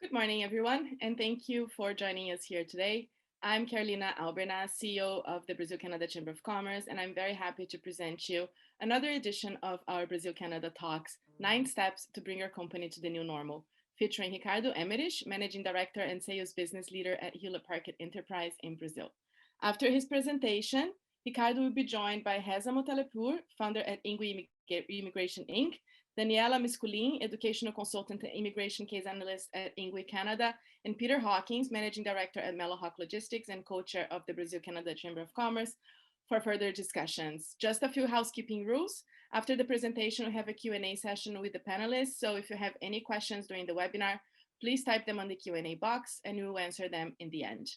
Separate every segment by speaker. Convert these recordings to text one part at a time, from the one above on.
Speaker 1: Good morning, everyone, and thank you for joining us here today. I'm Carolina Alberna, CEO of the Brazil-Canada Chamber of Commerce, and I'm very happy to present you another edition of our Brazil-Canada Talks, 9 Steps to Bring Your Company to the New Normal, featuring Ricardo Emmerich, Managing Director and Sales Business Leader at Hewlett Packard Enterprise in Brazil. After his presentation, Ricardo will be joined by Reza Motalebpour, founder at INGWE Immigration Inc., Daniela Miskulin, Educational Consultant and Immigration Case Analyst at INGWE Canada, and Peter Hawkins, Managing Director at MELLOHAWK Logistics and co-chair of the Brazil-Canada Chamber of Commerce, for further discussions. Just a few housekeeping rules. After the presentation, we have a Q&A session with the panelists, so if you have any questions during the webinar, please type them on the Q&A box and we will answer them in the end.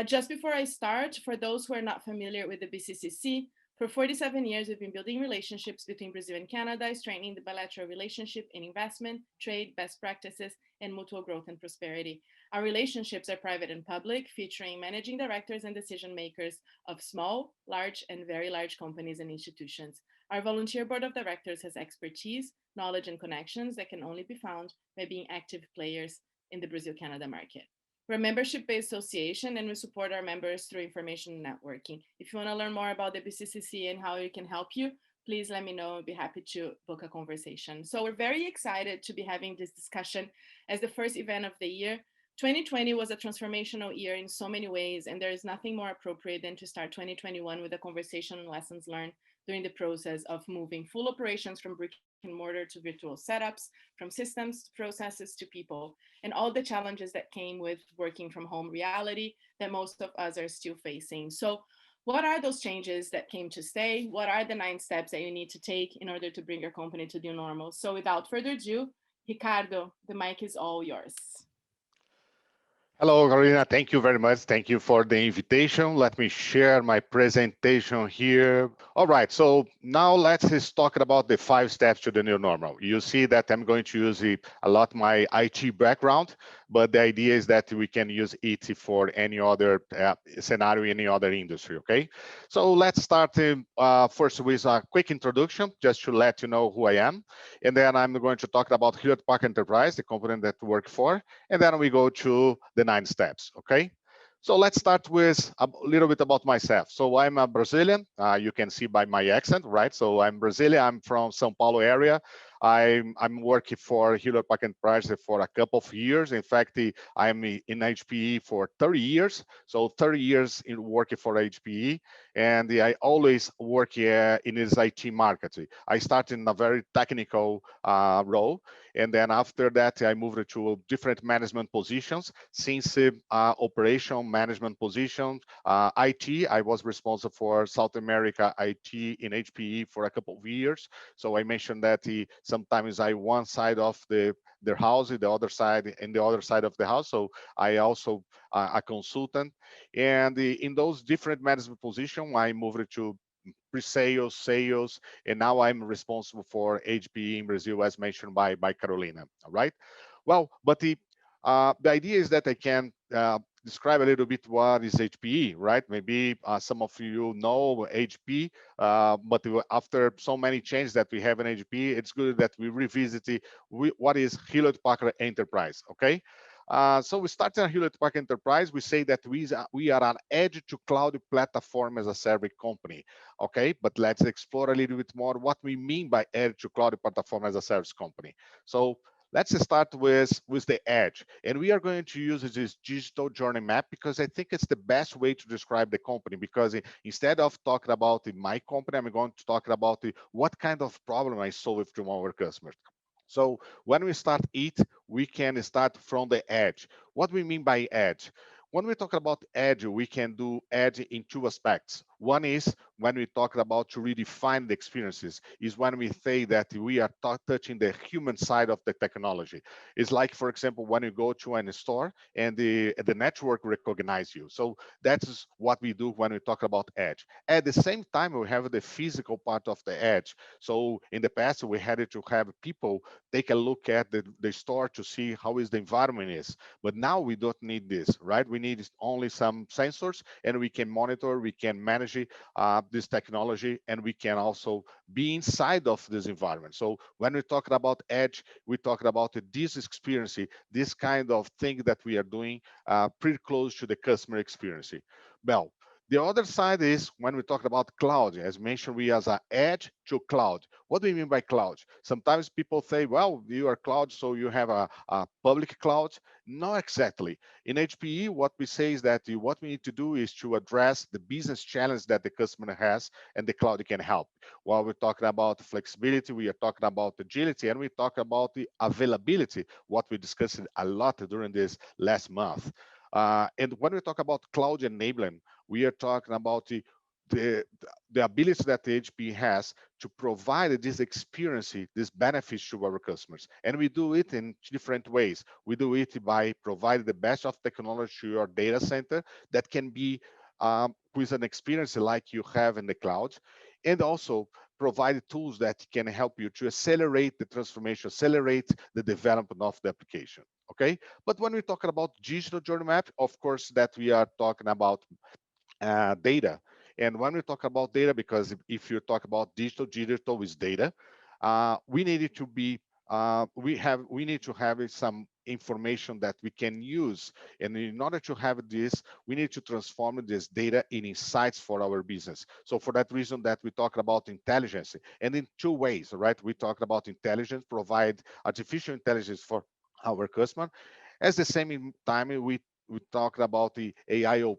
Speaker 1: Just before I start, for those who are not familiar with the BCCC, for 47 years, we've been building relationships between Brazil and Canada, strengthening the bilateral relationship in investment, trade, best practices, and mutual growth and prosperity. Our relationships are private and public, featuring managing directors and decision makers of small, large, and very large companies and institutions. Our volunteer board of directors has expertise, knowledge, and connections that can only be found by being active players in the Brazil-Canada market. We're a membership-based association and we support our members through information networking. If you want to learn more about the BCCC and how it can help you, please let me know. I'll be happy to book a conversation. So we're very excited to be having this discussion as the first event of the year. 2020 was a transformational year in so many ways, and there is nothing more appropriate than to start 2021 with a conversation on lessons learned during the process of moving full operations from brick and mortar to virtual setups, from systems to processes to people, and all the challenges that came with working from home reality that most of us are still facing. So what are those changes that came to stay? What are the 9 steps that you need to take in order to bring your company to the new normal? So without further ado, Ricardo, the mic is all yours.
Speaker 2: Hello, Carolina. Thank you very much. Thank you for the invitation. Let me share my presentation here. All right, so now let's just talk about the 5 steps to the new normal. You see that I'm going to use a lot my IT background, but the idea is that we can use it for any other scenario, any other industry, okay? So let's start first with a quick introduction, just to let you know who I am. And then I'm going to talk about Hewlett Packard Enterprise, the company that I work for. And then we go to the 9 steps, okay? So let's start with a little bit about myself. So I'm a Brazilian, you can see by my accent, right? So I'm Brazilian, I'm from São Paulo area. I'm working for Hewlett Packard Enterprise for a couple of years. In fact, I'm in HPE for 30 years. So 30 years in working for HPE. And I always work in this IT market. I started in a very technical role. And then after that, I moved to different management positions. Since operational management positions, IT, I was responsible for South America IT in HPE for a couple of years. So I mentioned that sometimes I one side of their house, the other side, and the other side of the house. So I also a consultant. And in those different management positions, I moved to pre-sales, sales, and now I'm responsible for HPE in Brazil, as mentioned by Carolina. All right. Well, but the idea is that I can describe a little bit what is HPE, right? Maybe some of you know HPE, but after so many changes that we have in HPE, it's good that we revisit what is Hewlett Packard Enterprise, okay? So we started at Hewlett Packard Enterprise. We say that we are an edge to cloud platform as a service company, okay? But let's explore a little bit more what we mean by edge to cloud platform as a service company. So let's start with the edge. And we are going to use this digital journey map because I think it's the best way to describe the company, because instead of talking about my company, I'm going to talk about what kind of problem I solve to our customers. So when we start it, we can start from the edge. What we mean by edge? When we talk about edge, we can do edge in 2 aspects. One is when we talk about to redefine the experiences, is when we say that we are touching the human side of the technology. It's like, for example, when you go to a store and the network recognize you. So that's what we do when we talk about edge. At the same time, we have the physical part of the edge. So in the past, we had to have people take a look at the store to see how is the environment is. But now we don't need this, right? We need only some sensors and we can monitor, we can manage manage this technology, and we can also be inside of this environment. So when we talk about edge, we talk about this experience, this kind of thing that we are doing pretty close to the customer experience. Well, the other side is when we talk about cloud. As mentioned, we as an edge to cloud. What do you mean by cloud? Sometimes people say, well, you are cloud, so you have a public cloud. Not exactly. In HPE, what we say is that what we need to do is to address the business challenge that the customer has, and the cloud can help. While we're talking about flexibility, we are talking about agility, and we talk about the availability, what we discussed a lot during this last month. And when we talk about cloud enabling, we are talking about the, the ability that the HP has to provide this experience, this benefits to our customers. And we do it in different ways. We do it by providing the best of technology to your data center that can be with an experience like you have in the cloud, and also provide tools that can help you to accelerate the transformation, accelerate the development of the application. Okay, but when we're talking about digital journey map, of course, that we are talking about data. And when we talk about data, because if you talk about digital is data, we need it to be we need to have some information that we can use, and in order to have this, we need to transform this data in insights for our business. So for that reason that we talk about intelligence, and in two ways, right? We talk about intelligence, provide artificial intelligence for our customer. At the same time, we talked about the AI,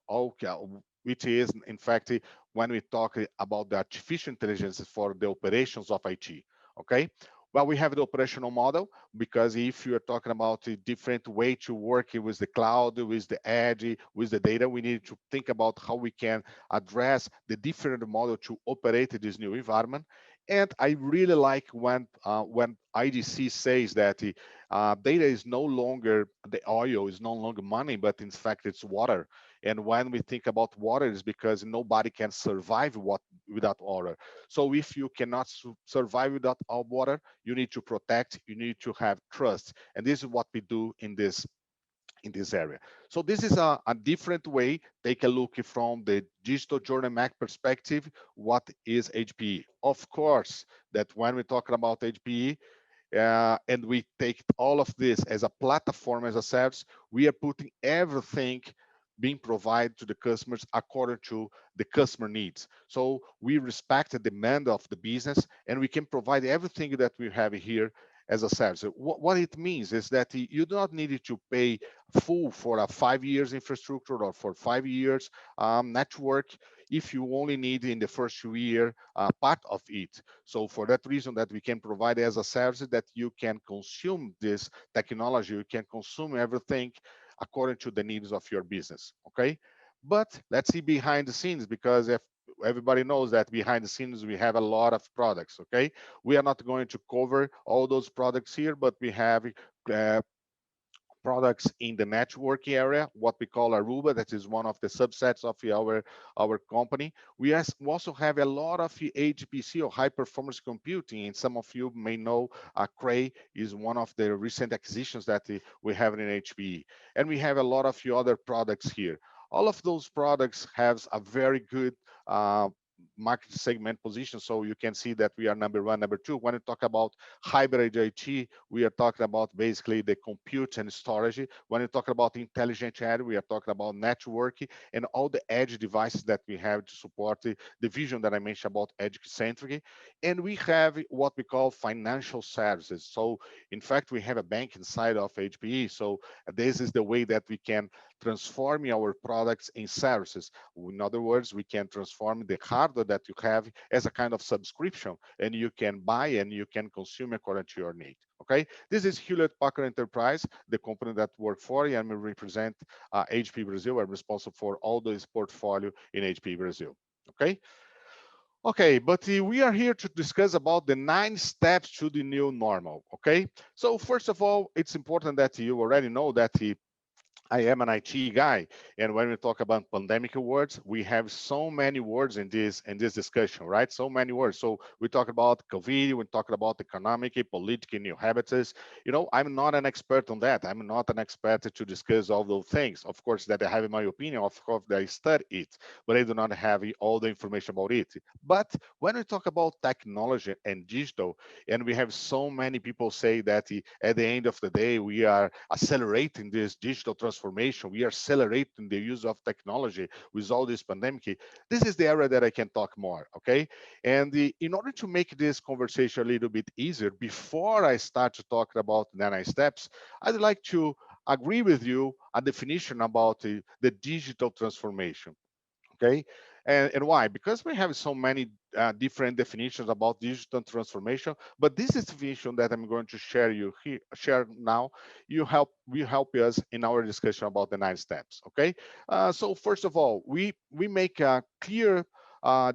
Speaker 2: okay, which is in fact when we talk about the artificial intelligence for the operations of IT. Okay, well, we have the operational model, because if you're talking about a different way to work with the cloud, with the edge, with the data, we need to think about how we can address the different model to operate this new environment. And I really like when IDC says that data is no longer the oil, is no longer money, but in fact it's water. And when we think about water, it's because nobody can survive without water. So if you cannot survive without water, you need to protect, you need to have trust, and this is what we do in this area. So this is a different way. Take a look from the digital journey map perspective. What is HPE? Of course, that when we're talking about HPE, and we take all of this as a platform, as a service, we are putting everything being provided to the customers according to the customer needs. So we respect the demand of the business, and we can provide everything that we have here as a service. What it means is that you do not need to pay full for a 5 years infrastructure or for 5 years network if you only need in the first year part of it. So for that reason that we can provide as a service that you can consume this technology, you can consume everything according to the needs of your business, okay? But let's see behind the scenes, because if everybody knows that behind the scenes we have a lot of products, okay? We are not going to cover all those products here, but we have uh, products in the networking area, what we call Aruba, that is one of the subsets of our company. We also have a lot of HPC or high performance computing, and some of you may know Cray is one of the recent acquisitions that we have in HPE. And we have a lot of other products here. All of those products have a very good market segment position. So you can see that we are number one, number two. When we talk about hybrid IT, we are talking about basically the compute and storage. When we talk about intelligent edge, we are talking about networking and all the edge devices that we have to support the vision that I mentioned about edge centric. And we have what we call financial services. So in fact, we have a bank inside of HPE. So this is the way that we can transform our products in services. In other words, we can transform the hardware that you have as a kind of subscription, and you can buy and you can consume according to your need. Okay, this is Hewlett Packard Enterprise, the company that work for you, and we represent HP Brazil. I'm responsible for all this portfolio in HP Brazil. Okay. Okay, but we are here to discuss about the 9 steps to the new normal. Okay, so first of all, it's important that you already know that I am an IT guy, and when we talk about pandemic words, we have so many words in this discussion, right? So many words. So we talk about COVID, we talk about economic, political, new habits. I'm not an expert on that. I'm not an expert to discuss all those things. Of course, that I have in my opinion. Of course, that I study it, but I do not have all the information about it. But when we talk about technology and digital, and we have so many people say that at the end of the day we are accelerating this digital transformation, we are accelerating the use of technology with all this pandemic. This is the area that I can talk more, okay? And in order to make this conversation a little bit easier, before I start to talk about the 9 steps, I'd like to agree with you a definition about the digital transformation, okay? And why? Because we have so many different definitions about digital transformation, but this is definition that I'm going to share now. You help us in our discussion about the 9 steps, okay? So first of all, we make a clear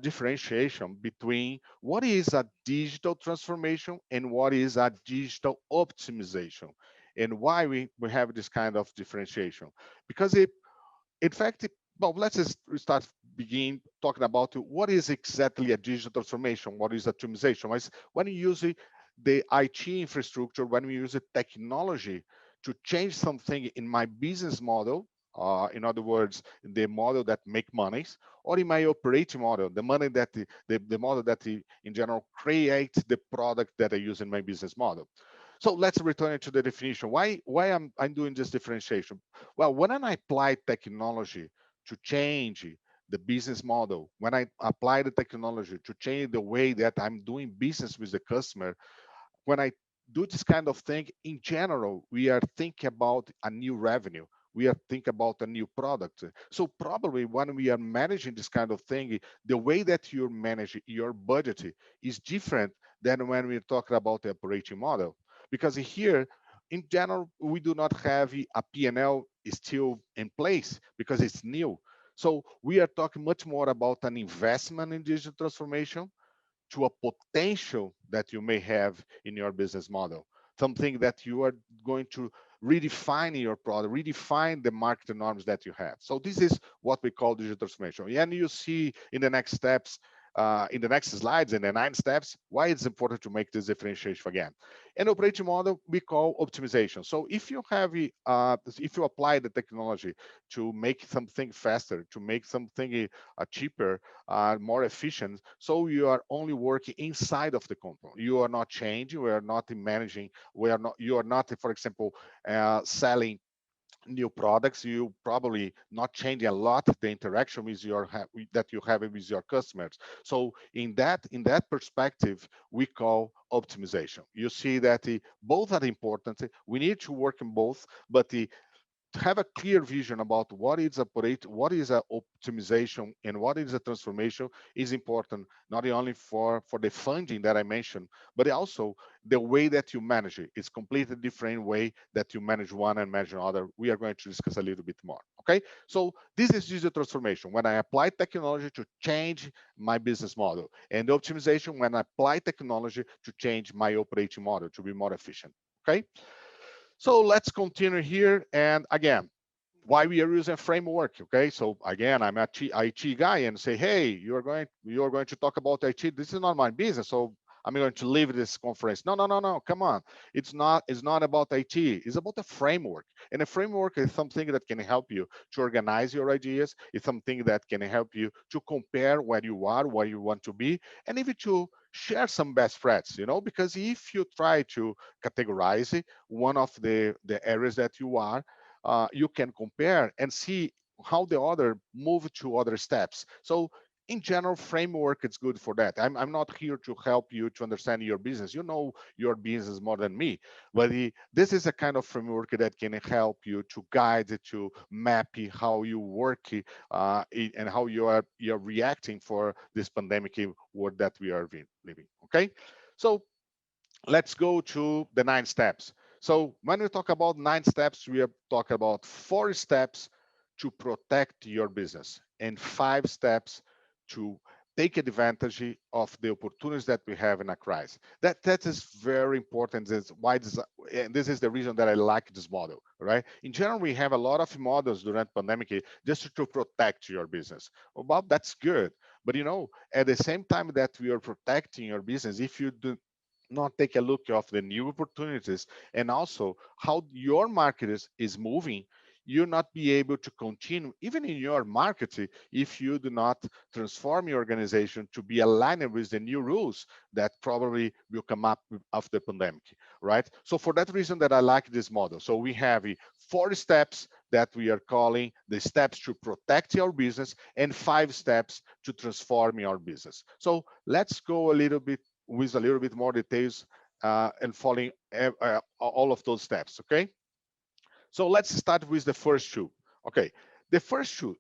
Speaker 2: differentiation between what is a digital transformation and what is a digital optimization, and why we have this kind of differentiation. Because in fact, well, let's just start begin talking about what is exactly a digital transformation, what is optimization. Is when you use the IT infrastructure, when we use technology to change something in my business model, in other words, the model that make monies, or in my operating model, the money that the model that in general creates the product that I use in my business model. So let's return to the definition. Why I'm doing this differentiation? Well, when I apply technology to change the business model, when I apply the technology to change the way that I'm doing business with the customer, when I do this kind of thing, in general, we are thinking about a new revenue. We are thinking about a new product. So probably when we are managing this kind of thing, the way that you manage your budget is different than when we're talking about the operating model. Because here, in general, we do not have a P&L still in place because it's new. So we are talking much more about an investment in digital transformation to a potential that you may have in your business model, something that you are going to redefine your product, redefine the market norms that you have. So this is what we call digital transformation. And you see in the next steps, in the next slides, in the 9 steps, why it's important to make this differentiation again. An operating model we call optimization. So if you apply the technology to make something faster, to make something cheaper, more efficient. So you are only working inside of the company. You are not changing. We are not managing. We are not. You are not, for example, selling new products. You probably not changing a lot the interaction with that you have with your customers. So in that perspective, we call optimization. You see that both are important. We need to work in both, but to have a clear vision about what is a optimization and what is a transformation is important, not only for the funding that I mentioned, but also the way that you manage it. It's completely different way that you manage one and manage another. We are going to discuss a little bit more. Okay, so this is digital transformation when I apply technology to change my business model, and optimization when I apply technology to change my operating model to be more efficient. Okay, so let's continue here. And again, why we are using a framework. Okay, so again, I'm a IT guy and say, hey, you're going to talk about IT. This is not my business, so I'm going to leave this conference. No, no, no, no. Come on, it's not about IT. It's about a framework, and a framework is something that can help you to organize your ideas. It's something that can help you to compare where you are, where you want to be, and even to share some best practices. Because if you try to categorize one of the areas that you are, you can compare and see how the other move to other steps. So in general, framework is good for that. I'm not here to help you to understand your business. You know your business more than me, but this is a kind of framework that can help you to guide, to map how you work, and how you're reacting for this pandemic world that we are living. Okay, so let's go to the 9 steps. So when we talk about 9 steps, we are talking about 4 steps to protect your business and 5 steps to take advantage of the opportunities that we have in a crisis. That is very important. That's why this, and this is the reason that I like this model, right? In general, we have a lot of models during pandemic just to protect your business. Well, that's good, but at the same time that we are protecting your business, if you do not take a look of the new opportunities and also how your market is moving, you'll not be able to continue even in your market if you do not transform your organization to be aligned with the new rules that probably will come up after the pandemic, right? So for that reason that I like this model. So we have 4 steps that we are calling the steps to protect your business and 5 steps to transform your business. So let's go a little bit with a little bit more details and following all of those steps, okay? So let's start with the first two. Okay, the first two.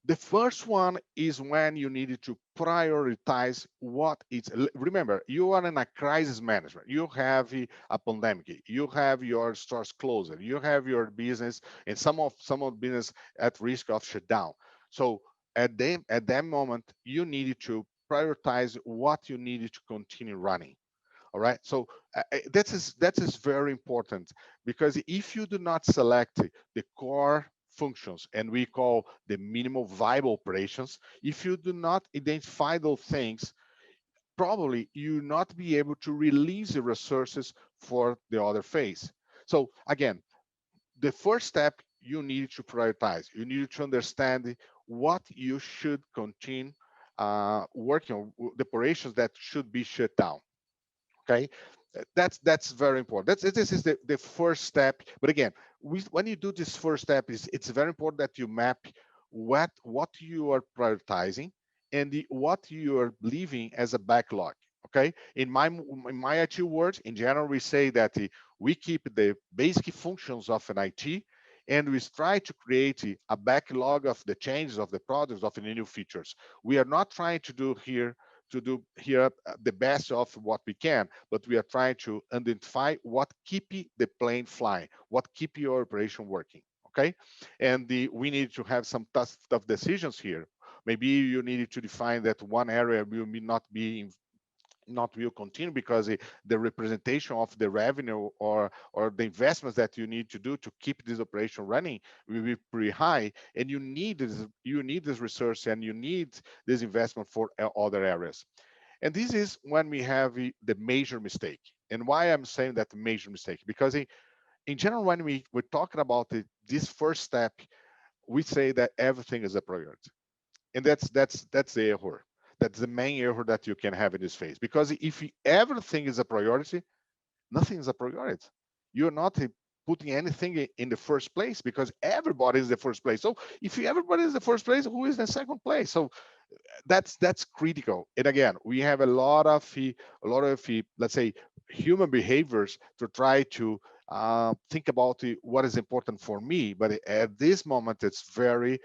Speaker 2: The first one is when you need to prioritize what it's. Remember, you are in a crisis management. You have a pandemic. You have your stores closed. You have your business and some of business at risk of shutdown. So at that moment, you need to prioritize what you need to continue running. All right, so that is very important, because if you do not select the core functions, and we call the minimal viable operations, if you do not identify those things, probably you not be able to release the resources for the other phase. So again, the first step, you need to prioritize. You need to understand what you should continue working on, the operations that should be shut down. Okay, that's very important. This is the first step. But again, when you do this first step, it's very important that you map what you are prioritizing and what you are leaving as a backlog. Okay, in my IT words, in general, we say that we keep the basic functions of an IT, and we try to create a backlog of the changes of the products of the new features. We are not trying to do here the best of what we can, but we are trying to identify what keep the plane flying, what keep your operation working. Okay, and we need to have some tough decisions here. Maybe you need to define that one area will not be not will continue because the representation of the revenue or the investments that you need to do to keep this operation running will be pretty high, and you need this resource and you need this investment for other areas. And this is when we have the major mistake. And why I'm saying that major mistake, because in general, when we're talking about this first step, we say that everything is a priority, and that's the error. That's the main error that you can have in this phase, because if everything is a priority, nothing is a priority. You're not putting anything in the first place, because everybody is the first place. So if everybody is the first place, who is the second place? So that's critical. And again, we have a lot of let's say human behaviors to try to think about what is important for me, but at this moment it's very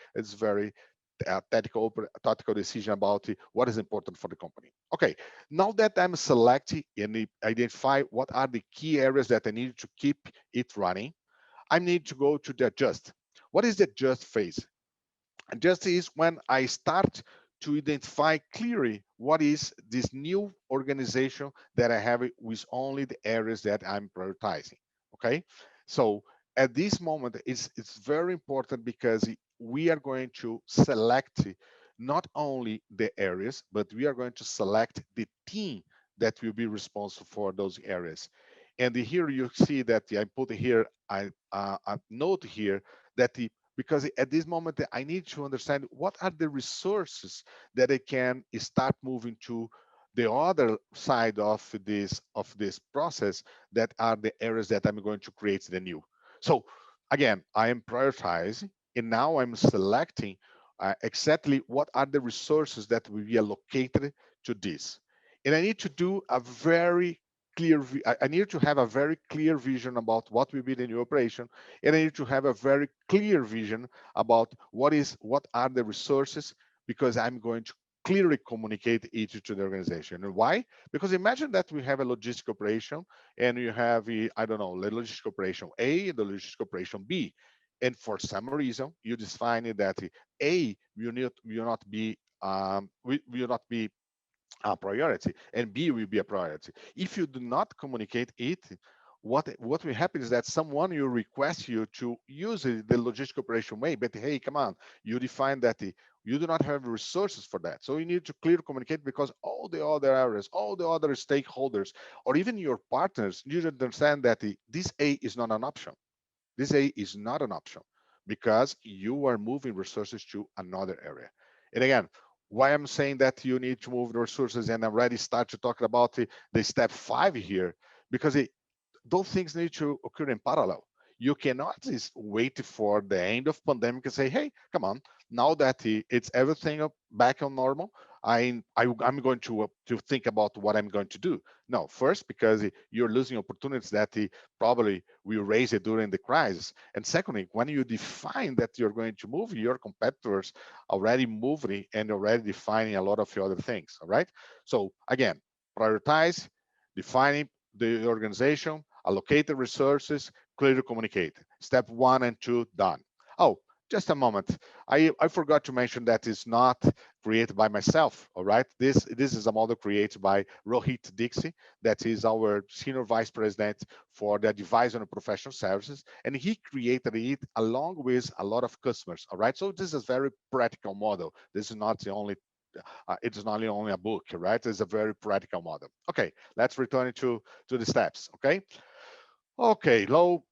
Speaker 2: tactical decision about what is important for the company. Okay, now that I'm selecting and identify what are the key areas that I need to keep it running, I need to go to the adjust. What is the adjust phase? Just is when I start to identify clearly what is this new organization that I have with only the areas that I'm prioritizing. Okay, so at this moment, it's very important, because we are going to select not only the areas, but we are going to select the team that will be responsible for those areas. And here you see that I put here a note here that because at this moment I need to understand what are the resources that I can start moving to the other side of this process, that are the areas that I'm going to create the new. So again, I am prioritizing, and now I'm selecting exactly what are the resources that will be allocated to this. And I need to do a very I need to have a very clear vision about what will be the new operation, and I need to have a very clear vision about what are the resources, because I'm going to clearly communicate it to the organization. And why? Because imagine that we have a logistic operation, and you have I don't know, the logistic operation A and the logistic operation B, and for some reason you define that A will not be will not be a priority, and B will be a priority. If you do not communicate it, what will happen is that someone will request you to use the logistic operation way, but hey, come on, you define that you do not have resources for that. So you need to clearly communicate, because all the other areas, all the other stakeholders, or even your partners need to understand that this A is not an option. This A is not an option, because you are moving resources to another area. And again, why I'm saying that you need to move the resources and already start to talk about the step 5 here, because those things need to occur in parallel. You cannot just wait for the end of pandemic and say, "Hey, come on! Now that it's everything back on normal, I'm going to think about what I'm going to do." No, first, because you're losing opportunities that probably will raise it during the crisis, and secondly, when you define that you're going to move, your competitors already moving and already defining a lot of the other things. All right. So again, prioritize, defining the organization, allocate the resources, clearly communicate. Step 1 and 2 done. Oh, just a moment. I forgot to mention that it's not created by myself. All right. This is a model created by Rohit Dixie, that is our senior vice president for the advisor on professional services, and he created it along with a lot of customers. All right. So this is a very practical model. This is not the only it's not only a book, right? It's a very practical model. Okay, let's return it to the steps. Okay. Okay, now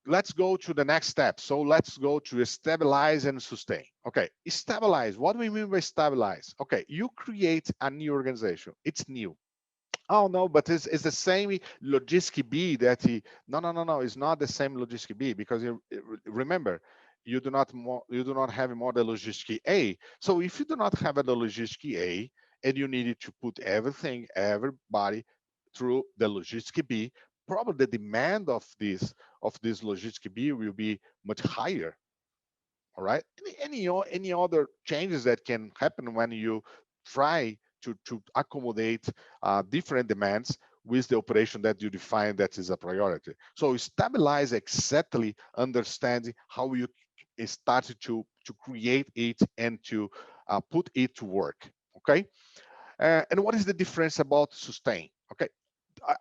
Speaker 2: let's go to the next step. So let's go to stabilize and sustain. Okay, stabilize. What do we mean by stabilize? Okay, you create a new organization. It's new. Oh no, but it's the same logistic B that no, no, no, no, it's not the same logistic B, because remember, you do not have more the logistic A. So if you do not have the logistic A, and you needed to put everybody through the logistic B, probably the demand of this logistic B will be much higher. All right. Any other changes that can happen when you try to accommodate different demands with the operation that you define that is a priority. So stabilize exactly understanding how you started to create it and to put it to work. Okay. And what is the difference about sustain? Okay,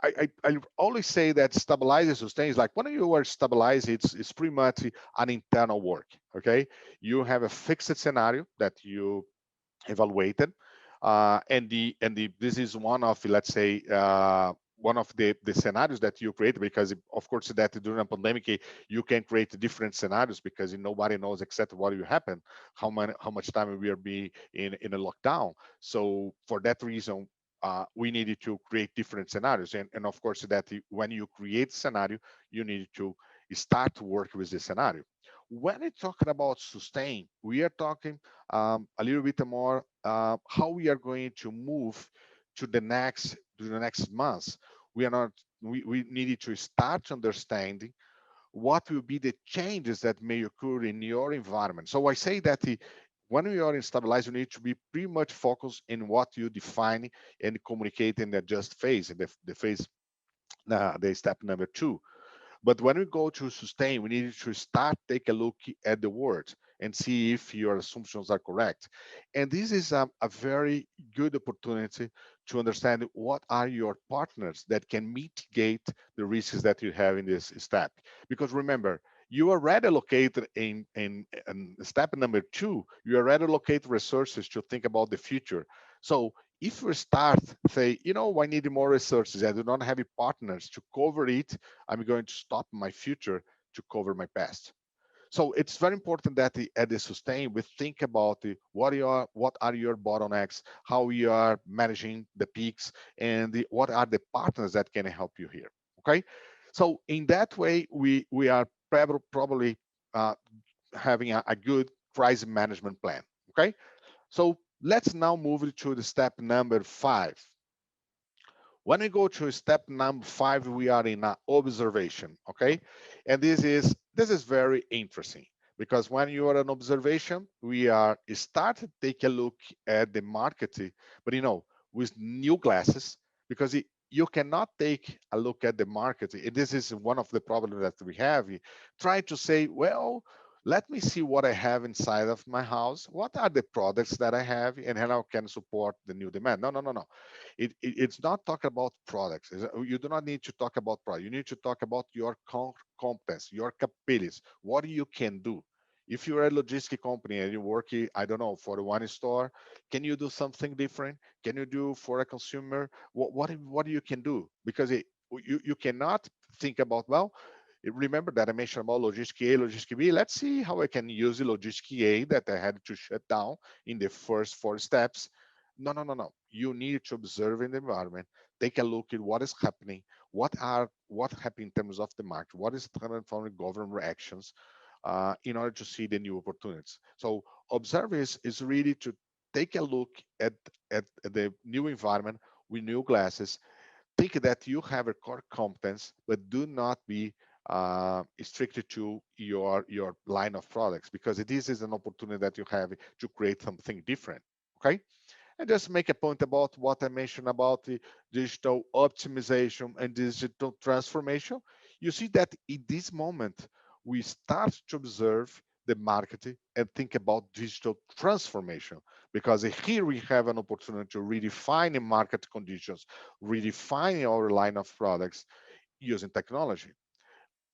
Speaker 2: I always say that stabilize and sustain is like when you are stabilized, it's pretty much an internal work. Okay, you have a fixed scenario that you evaluated, and this is one of, let's say, one of the scenarios that you create, because of course that during a pandemic you can create different scenarios, because nobody knows exactly what will happen, how much time we will be in a lockdown. So for that reason, we needed to create different scenarios, and of course that when you create scenario, you need to start to work with the scenario. When we're talking about sustain, we are talking a little bit more how we are going to move to the next months. We are not we needed to start understanding what will be the changes that may occur in your environment. So I say that when we are in stabilize, you need to be pretty much focused in what you define and communicate in the just phase, in the phase, the step number 2. But when we go to sustain, we need to start take a look at the words and see if your assumptions are correct. And this is a very good opportunity to understand what are your partners that can mitigate the risks that you have in this step. Because remember, you already located in step number 2, you already locate resources to think about the future. So if we start say, I need more resources, I do not have partners to cover it, I'm going to stop my future to cover my past. So it's very important that at the sustain we think about what are your bottlenecks, how you are managing the peaks, and what are the partners that can help you here. Okay, so in that way we are probably uh, having a good crisis management plan. Okay, so let's now move to the step number 5. When we go to step number 5, we are in observation, okay? And this is very interesting, because when you are in observation, we are start to take a look at the market, but with new glasses, because you cannot take a look at the market. This is one of the problems that we have. Try to say, well, Let me see what I have inside of my house. What are the products that I have and how I can support the new demand? No, no, no, no. It's not talking about products. You do not need to talk about product. You need to talk about your competence, your capabilities, what you can do. If you're a logistic company and you work, I don't know, for one store, can you do something different? Can you do for a consumer? What you can do? Because you cannot think about, well, remember that I mentioned about logistic A, logistic B. Let's see how I can use the logistic A that I had to shut down in the first 4 steps. No, no, no, no. You need to observe in the environment, take a look at what is happening, what happened in terms of the market, what is transforming government actions, in order to see the new opportunities. So observe is really to take a look at the new environment with new glasses. Think that you have a core competence, but do not be restricted to your line of products, because this is an opportunity that you have to create something different. Okay, and just make a point about what I mentioned about the digital optimization and digital transformation. You see that in this moment, we start to observe the market and think about digital transformation, because here we have an opportunity to redefine the market conditions, redefine our line of products using technology.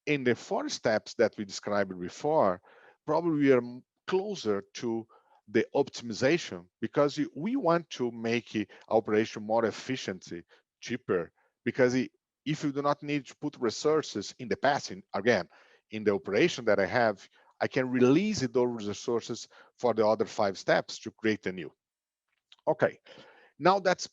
Speaker 2: In the 4 steps that we described before, probably we are closer to the optimization, because we want to make operation more efficient, cheaper, because if you do not need to put resources in the passing, again, in the operation that I have, I can release those resources for the other 5 steps to create a new. Okay, now that's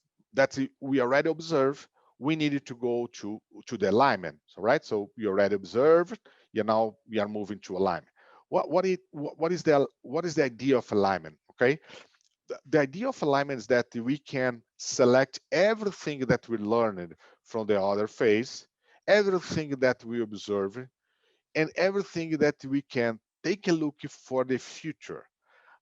Speaker 2: we already observed. We needed to go to the alignment. So right, so we already observed. Now we are moving to alignment. What is the idea of alignment? Okay, the idea of alignment is that we can select everything that we learned from the other phase, everything that we observe, and everything that we can take a look for the future.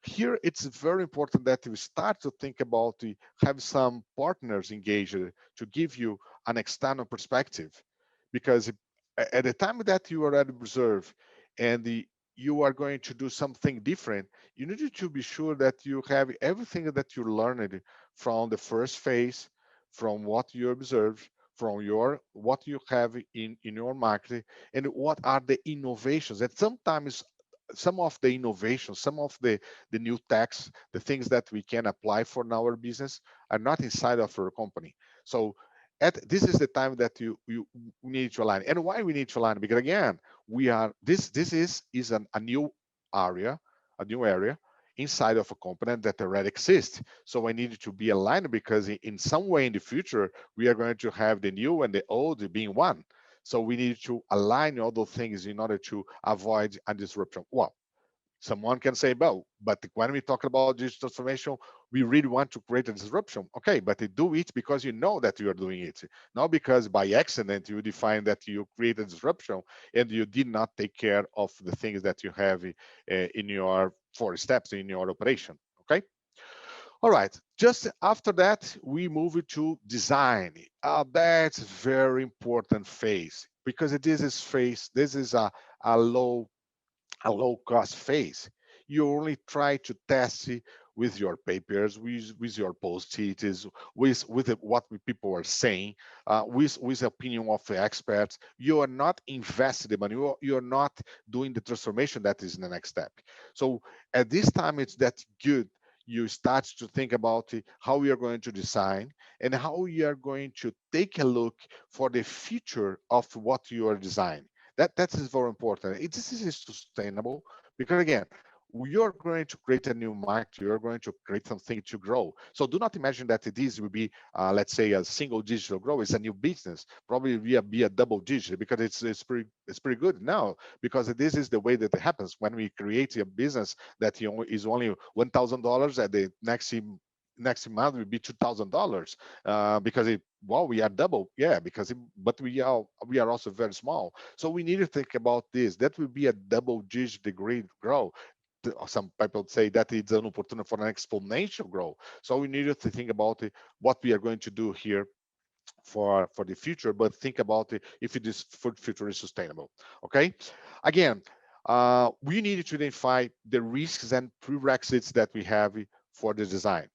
Speaker 2: Here it's very important that we start to think about have some partners engaged to give you an external perspective, because at the time that you already observe and you are going to do something different, you need to be sure that you have everything that you learned from the first phase, from what you observe, from your what you have in your market, and what are the innovations that sometimes some of the innovations, some of the new techs, the things that we can apply for our business are not inside of our company. So this is the time that you need to align. And why we need to align? Because again, we are this is a new area, a new area inside of a component that already exists. So I need to be aligned, because in some way in the future we are going to have the new and the old being one. So we need to align all those things in order to avoid a disruption. Well, someone can say, well, but when we talk about digital transformation, we really want to create a disruption. Okay, but you do it because you know that you are doing it, not because by accident you define that you create a disruption and you did not take care of the things that you have in your 4 steps in your operation. Okay. All right, just after that, we move to design. That's a very important phase, because this is a low cost phase. You only try to test it with your papers, with your post-its, with what people are saying, with the opinion of the experts. You are not invested in money. You are not doing the transformation that is the next step. So at this time, it's that good. You start to think about how we are going to design and how we are going to take a look for the future of what you are designing. That is very important. This is sustainable, because again, you're going to create a new market. You're going to create something to grow. So do not imagine that this will be, let's say, a single digital growth. It's a new business. Probably be a double digit, because it's pretty good now, because this is the way that it happens when we create a business that is only $1,000 at the next month will be $2,000, because well, we are double, yeah, but we are also very small. So we need to think about this. That will be a double-digit degree growth. Some people say that it's an opportunity for an exponential growth. So we need to think about what we are going to do here for the future, but think about if this future is sustainable. Okay, again. we needed to identify the risks and prerequisites that we have for the design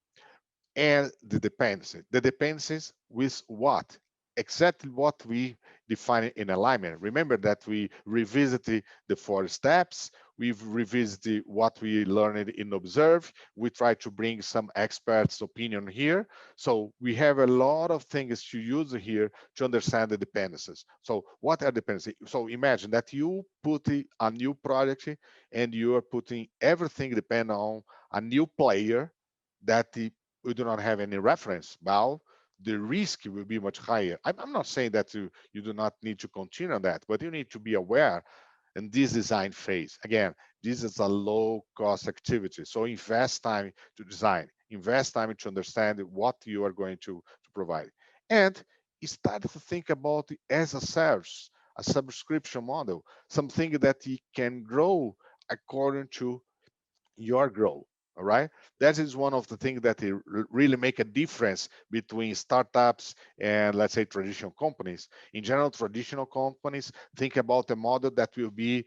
Speaker 2: and the dependency. The dependencies with what? Exactly what we define in alignment. Remember that we revisited the 4 steps. We've revisited what we learned in Observe. We try to bring some experts' opinion here. So we have a lot of things to use here to understand the dependencies. So what are dependencies? So imagine that you put a new project and you are putting everything depend on a new player that we do not have any reference. Well, the risk will be much higher. I'm not saying that you do not need to continue on that, but you need to be aware in this design phase. Again, this is a low cost activity. So invest time to design, invest time to understand what you are going to provide. And start to think about it as a service, a subscription model, something that you can grow according to your growth. All right, that is one of the things that really make a difference between startups and, let's say, traditional companies. In general, traditional companies think about a model that will be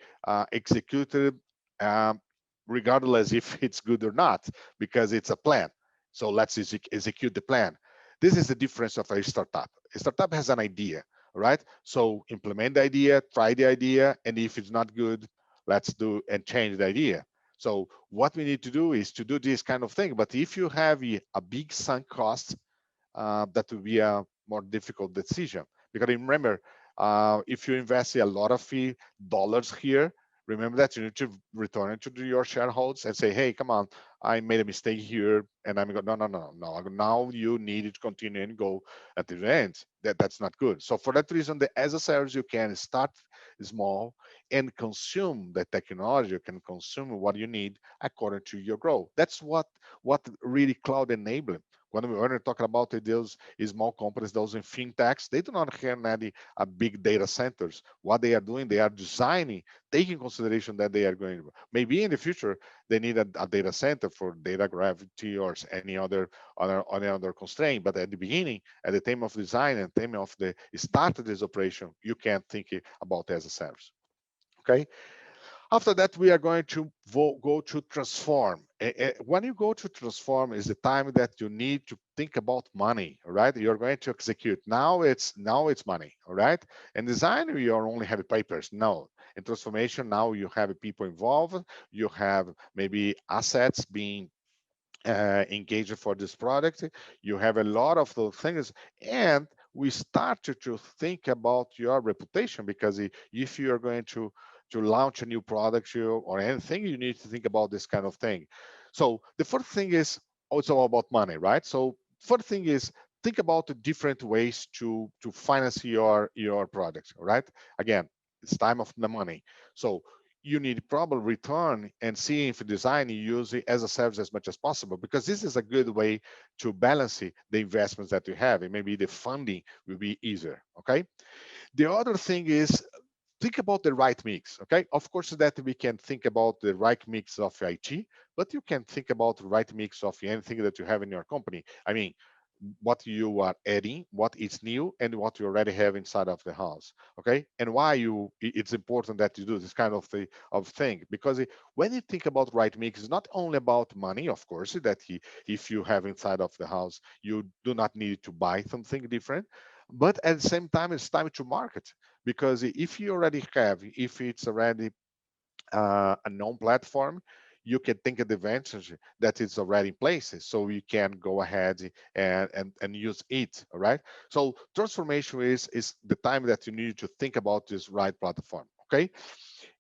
Speaker 2: executed um, regardless if it's good or not, because it's a plan. So let's execute the plan. This is the difference of a startup. A startup has an idea, right? So implement the idea, try the idea, and if it's not good, let's do and change the idea. So what we need to do is to do this kind of thing. But if you have a big sunk cost, that will be a more difficult decision. Because remember, if you invest a lot of dollars here, remember that you need to return it to your shareholders and say, hey, come on, I made a mistake here. And I'm going, no, no, no, no. Now you need to continue and go at the end. That's not good. So for that reason, the as a service, you can start small and consume the technology. You can consume what you need according to your growth. That's what really cloud enabling. When we're talking about those small companies, those in fintechs, they do not have any big data centers. What they are doing, they are designing, taking consideration that they are going to, maybe in the future, they need a data center for data gravity or any other constraint. But at the beginning, at the time of design and time of the start of this operation, you can think about as a service. Okay. After that, we are going to go to transform. When you go to transform is the time that you need to think about money, all right? You're going to execute. Now it's money, all right? In design, you only have papers. No. In transformation, now you have people involved. You have maybe assets being engaged for this product. You have a lot of those things, and we started to think about your reputation, because if you are going to launch a new product or anything, you need to think about this kind of thing. So the first thing is also about money, right? So first thing is think about the different ways to finance your product, right? Again, it's time of the money. So you need probably return and see if design you use it as a service as much as possible, because this is a good way to balance the investments that you have, and maybe the funding will be easier. Okay. The other thing is think about the right mix. Okay, of course that we can think about the right mix of IT, but you can think about the right mix of anything that you have in your company. I mean, what you are adding, what is new, and what you already have inside of the house. Okay, and why it's important that you do this kind of thing, because when you think about right mix, it's not only about money, of course, that if you have inside of the house, you do not need to buy something different, but at the same time, it's time to market, because if you already have, if it's already a known platform, you can take advantage that it's already in place, so you can go ahead and use it. All right. So transformation is the time that you need to think about this right platform. Okay.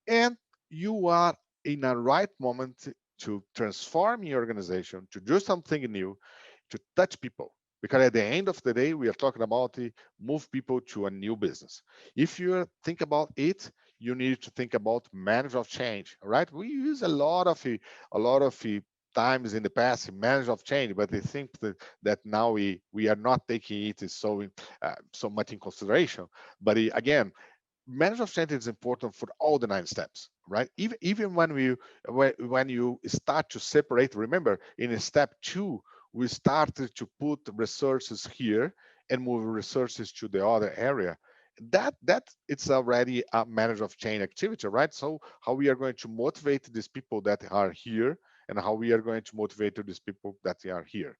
Speaker 2: And you are in a right moment to transform your organization, to do something new, to touch people. Because at the end of the day, we are talking about move people to a new business. If you think about it, you need to think about management of change. All right, we use a lot of times in the past management of change, but I think that now we are not taking it so much in consideration. But again, management of change is important for all the 9 steps, right? Even when you start to separate, remember in step 2 we started to put resources here and move resources to the other area, That it's already a manager of change activity, right? So how we are going to motivate these people that are here, and how we are going to motivate these people that are here.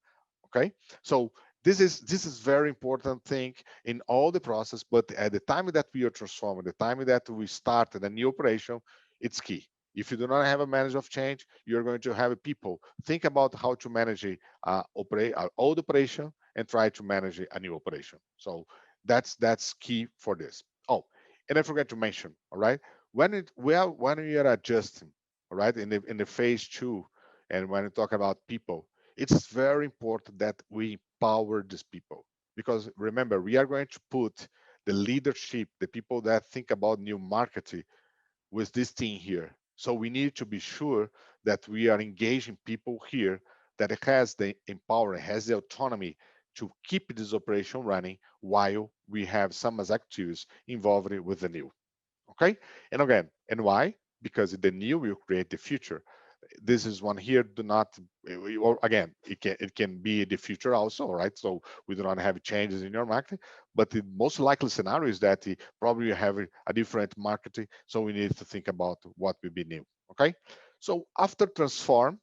Speaker 2: Okay, so this is very important thing in all the process, but at the time that we are transforming, the time that we start a new operation, it's key. If you do not have a manager of change, you're going to have people think about how to manage operate our old operation and try to manage a new operation. So that's key for this. Oh, and I forgot to mention, all right, when we are adjusting, all right, in the phase two, and when we talk about people, it's very important that we empower these people, because remember, we are going to put the leadership, the people that think about new marketing, with this team here. So we need to be sure that we are engaging people here that has the empower, has the autonomy to keep this operation running while we have some executives involved with the new. Okay, and again, and why? Because the new will create the future. This is one here. Do not, or again, it can be the future also, right? So we do not have changes in your market, but the most likely scenario is that probably you have a different marketing. So we need to think about what will be new. Okay, so after transform,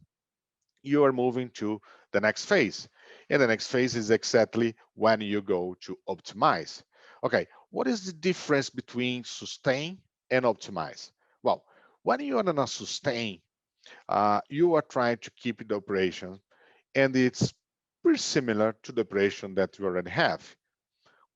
Speaker 2: you are moving to the next phase. And the next phase is exactly when you go to optimize. Okay, what is the difference between sustain and optimize? Well, when you are on a sustain, you are trying to keep the operation, and it's pretty similar to the operation that you already have.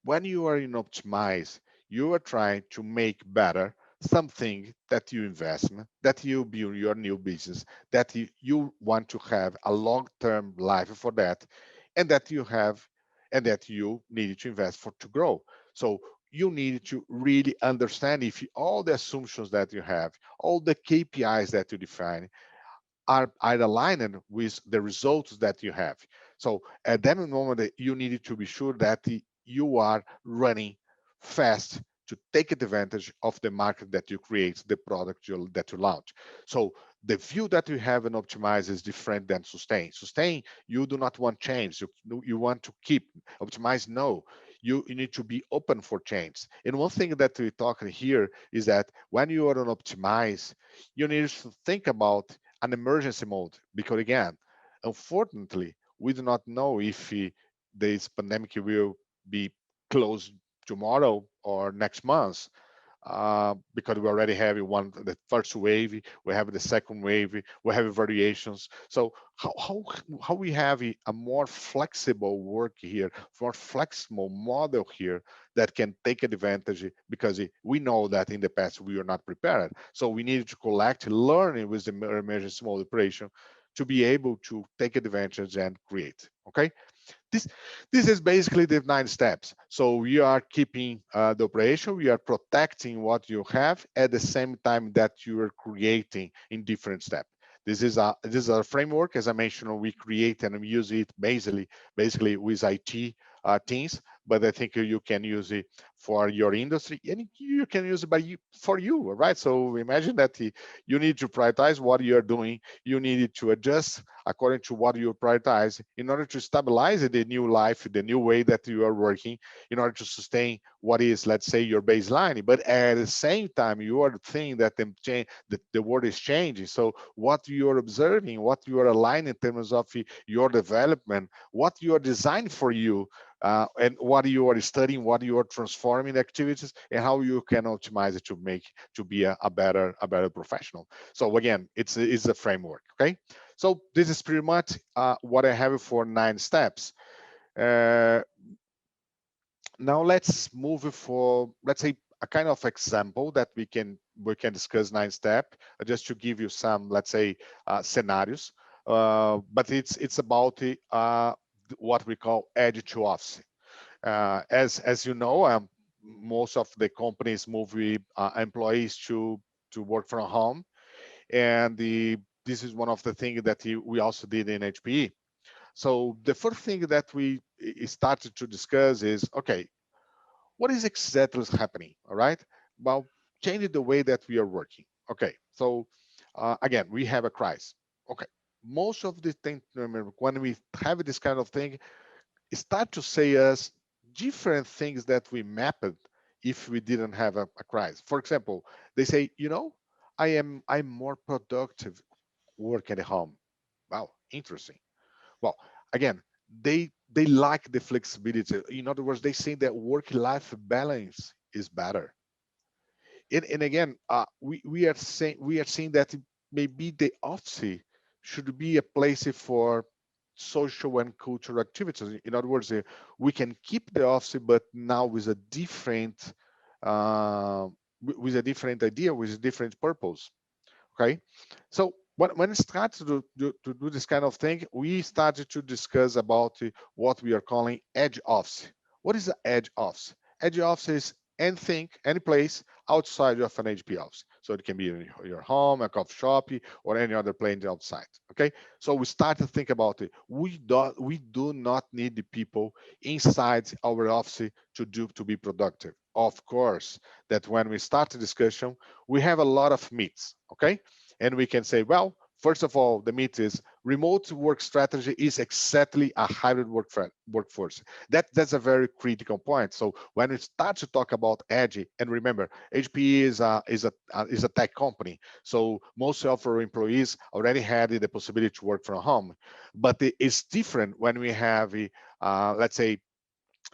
Speaker 2: When you are in optimize, you are trying to make better something that you investment, that you build your new business, that you want to have a long-term life for that, and that you have, and that you need to invest for to grow. So you need to really understand if all the assumptions that you have, all the KPIs that you define are aligned with the results that you have. So at that moment, you need to be sure that you are running fast to take advantage of the market that you create, the product that you launch. So the view that you have in optimize is different than sustain. Sustain, you do not want change. You want to keep. Optimize, no. You need to be open for change. And one thing that we talk here is that when you are on optimize, you need to think about an emergency mode, because again, unfortunately, we do not know if this pandemic will be closed tomorrow or next month, because we already have the first wave, we have the second wave, we have variations. So how we have a more flexible work here, more flexible model here that can take advantage, because we know that in the past we were not prepared. So we needed to collect learning with the emergency mode operation to be able to take advantage and create. Okay, this this is basically the 9 steps. So we are keeping the operation, we are protecting what you have at the same time that you are creating in different steps. This is a framework, as I mentioned. We create and we use it basically with IT teams, but I think you can use it for your industry, and you can use it for you, right? So imagine that you need to prioritize what you are doing. You need to adjust according to what you prioritize in order to stabilize the new life, the new way that you are working, in order to sustain what is, let's say, your baseline. But at the same time, you are seeing that the world is changing. So what you are observing, what you are aligning in terms of your development, what you are designed for you, and what you are studying, what you are transforming activities, and how you can optimize it to make to be a better professional. So again, it's a framework. Okay, so this is pretty much what I have for 9 steps. Uh, Now let's move for, let's say, a kind of example that we can discuss 9 step, just to give you some, let's say, scenarios. But it's about what we call edge to office. As you know, most of the companies move employees to work from home, and this is one of the things that we also did in HPE. So the first thing that we started to discuss is, okay, what is exactly happening? All right, well, changing the way that we are working. Okay, so again, we have a crisis. Okay, most of the thing, remember, when we have this kind of thing, start to say us different things that we mapped if we didn't have a crisis. For example, they say, I'm more productive working at home. Wow, interesting. Well, again, they like the flexibility. In other words, they say that work-life balance is better. And again, we are saying that maybe the office should be a place for social and cultural activities. In other words, we can keep the office, but now with a different with a different idea, with a different purpose. Okay, so when it starts to do this kind of thing, we started to discuss about what we are calling edge office. What is the edge office? Edge office is anything, any place outside of an HP office. So it can be in your home, a coffee shop, or any other place outside. Okay, so we start to think about it. We do not need the people inside our office to be productive. Of course, that when we start the discussion, we have a lot of myths. Okay, and we can say, well, first of all, the myth is remote work strategy is exactly a hybrid workforce. That's a very critical point. So when we start to talk about edge, and remember, HP is a tech company, so most of our employees already had the possibility to work from home. But it's different when we have, let's say,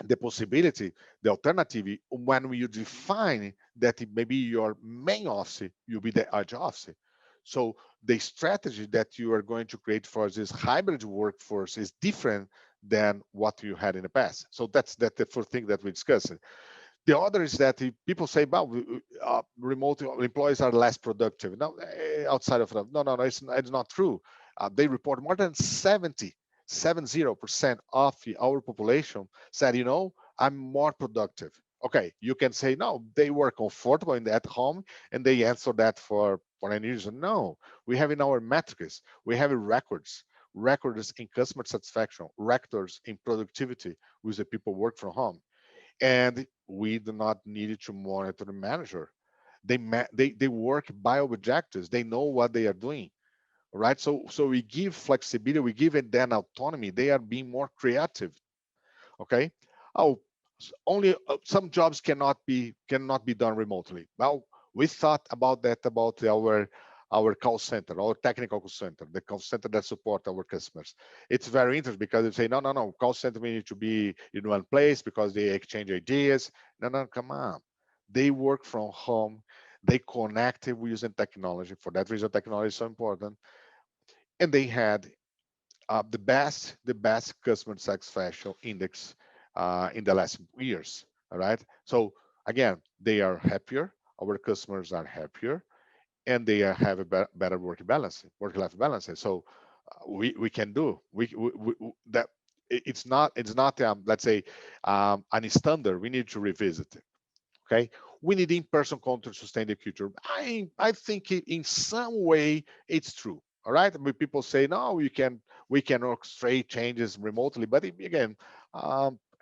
Speaker 2: the possibility, the alternative, when you define that maybe your main office will be the edge office. So the strategy that you are going to create for this hybrid workforce is different than what you had in the past. So that's the first thing that we discussed. The other is that people say, well, remote employees are less productive. No, outside of that, no, it's not true. They report more than 70% of our population said, I'm more productive. Okay, you can say, no, they were comfortable in at home and they answer that for any reason. No, we have in our metrics, we have records in customer satisfaction, records in productivity with the people work from home, and we do not need to monitor the manager. They work by objectives. They know what they are doing, right? So we give flexibility, we give it then autonomy. They are being more creative. Okay. Oh, only some jobs cannot be done remotely. Well, we thought about that about our call center, our technical call center, the call center that support our customers. It's very interesting because they say, no, call center we need to be in one place because they exchange ideas. No, come on. They work from home. They connect using technology. For that reason, technology is so important. And they had the best customer satisfaction index in the last years. All right. So again, they are happier. Our customers are happier, and they have a better work-life balance. So we can do that. It's not let's say any standard. We need to revisit it. Okay, we need in-person contact to sustain the culture. I think in some way it's true. All right, but people say no, we can orchestrate changes remotely, but again,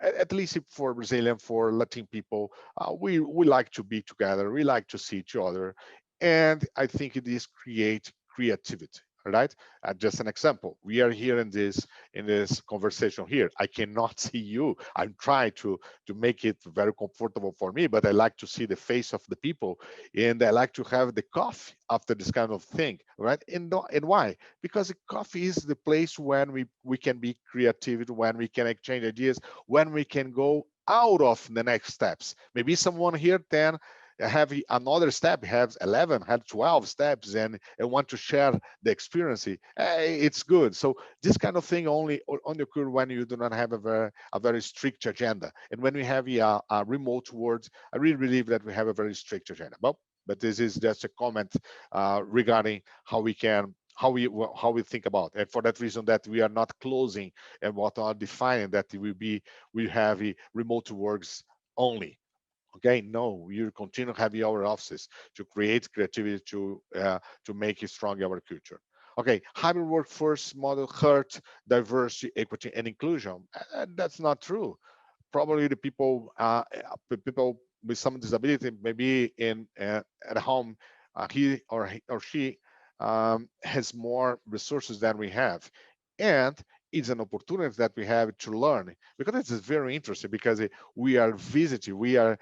Speaker 2: at least for Brazilian, for Latin people, we like to be together, we like to see each other, and I think it is create creativity. All right, just an example. We are here in this conversation here. I cannot see you. I'm trying to make it very comfortable for me, but I like to see the face of the people, and I like to have the coffee after this kind of thing, right? And why? Because the coffee is the place when we can be creative, when we can exchange ideas, when we can go out of the next steps. Maybe someone here then have another step, have 11, have 12 steps, and want to share the experience. It's good. So this kind of thing only occur when you do not have a very strict agenda. And when we have a remote world, I really believe that we have a very strict agenda. But this is just a comment regarding how we think about it. And for that reason that we are not closing and what are defining that we have a remote works only. Okay, no, you continue having our offices to create creativity to make it strong our culture. Okay, hybrid workforce model hurt diversity, equity, and inclusion. That's not true. Probably the people with some disability, maybe in at home, he or she has more resources than we have, and it's an opportunity that we have to learn, because this is very interesting, because we are visiting, we are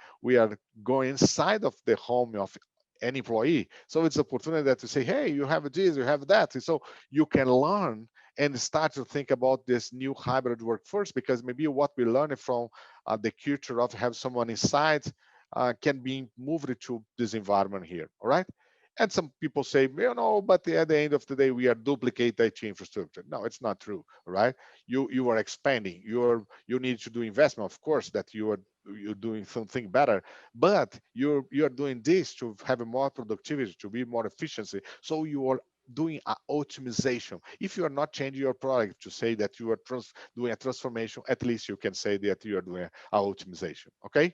Speaker 2: going inside of the home of an employee. So it's an opportunity that to say, hey, you have this, you have that. So you can learn and start to think about this new hybrid workforce, because maybe what we learned from the culture of have someone inside can be moved to this environment here. All right. And some people say, but at the end of the day, we are duplicate IT infrastructure. No, it's not true, right? You are expanding. You need to do investment, of course, that you're doing something better, but you're doing this to have more productivity, to be more efficiency. So you are doing a optimization. If you are not changing your product to say that you are doing a transformation, at least you can say that you are doing a optimization. Okay.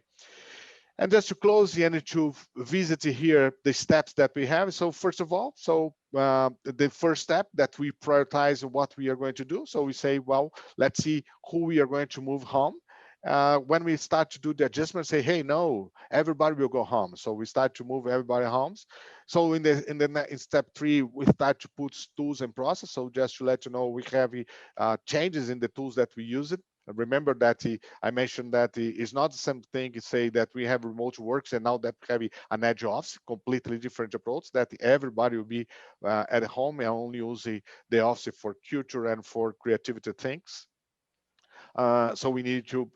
Speaker 2: And just to close, you need to visit here the steps that we have. So first of all, the first step that we prioritize what we are going to do. So we say, well, let's see who we are going to move home. When we start to do the adjustment, say, hey, no, everybody will go home. So we start to move everybody homes. So in step 3, we start to put tools and process. So just to let you know, we have changes in the tools that we use it. Remember that I mentioned that it's not the same thing to say that we have remote works and now that we have an edge office, completely different approach, that everybody will be at home and only use the office for culture and for creativity things. So we need to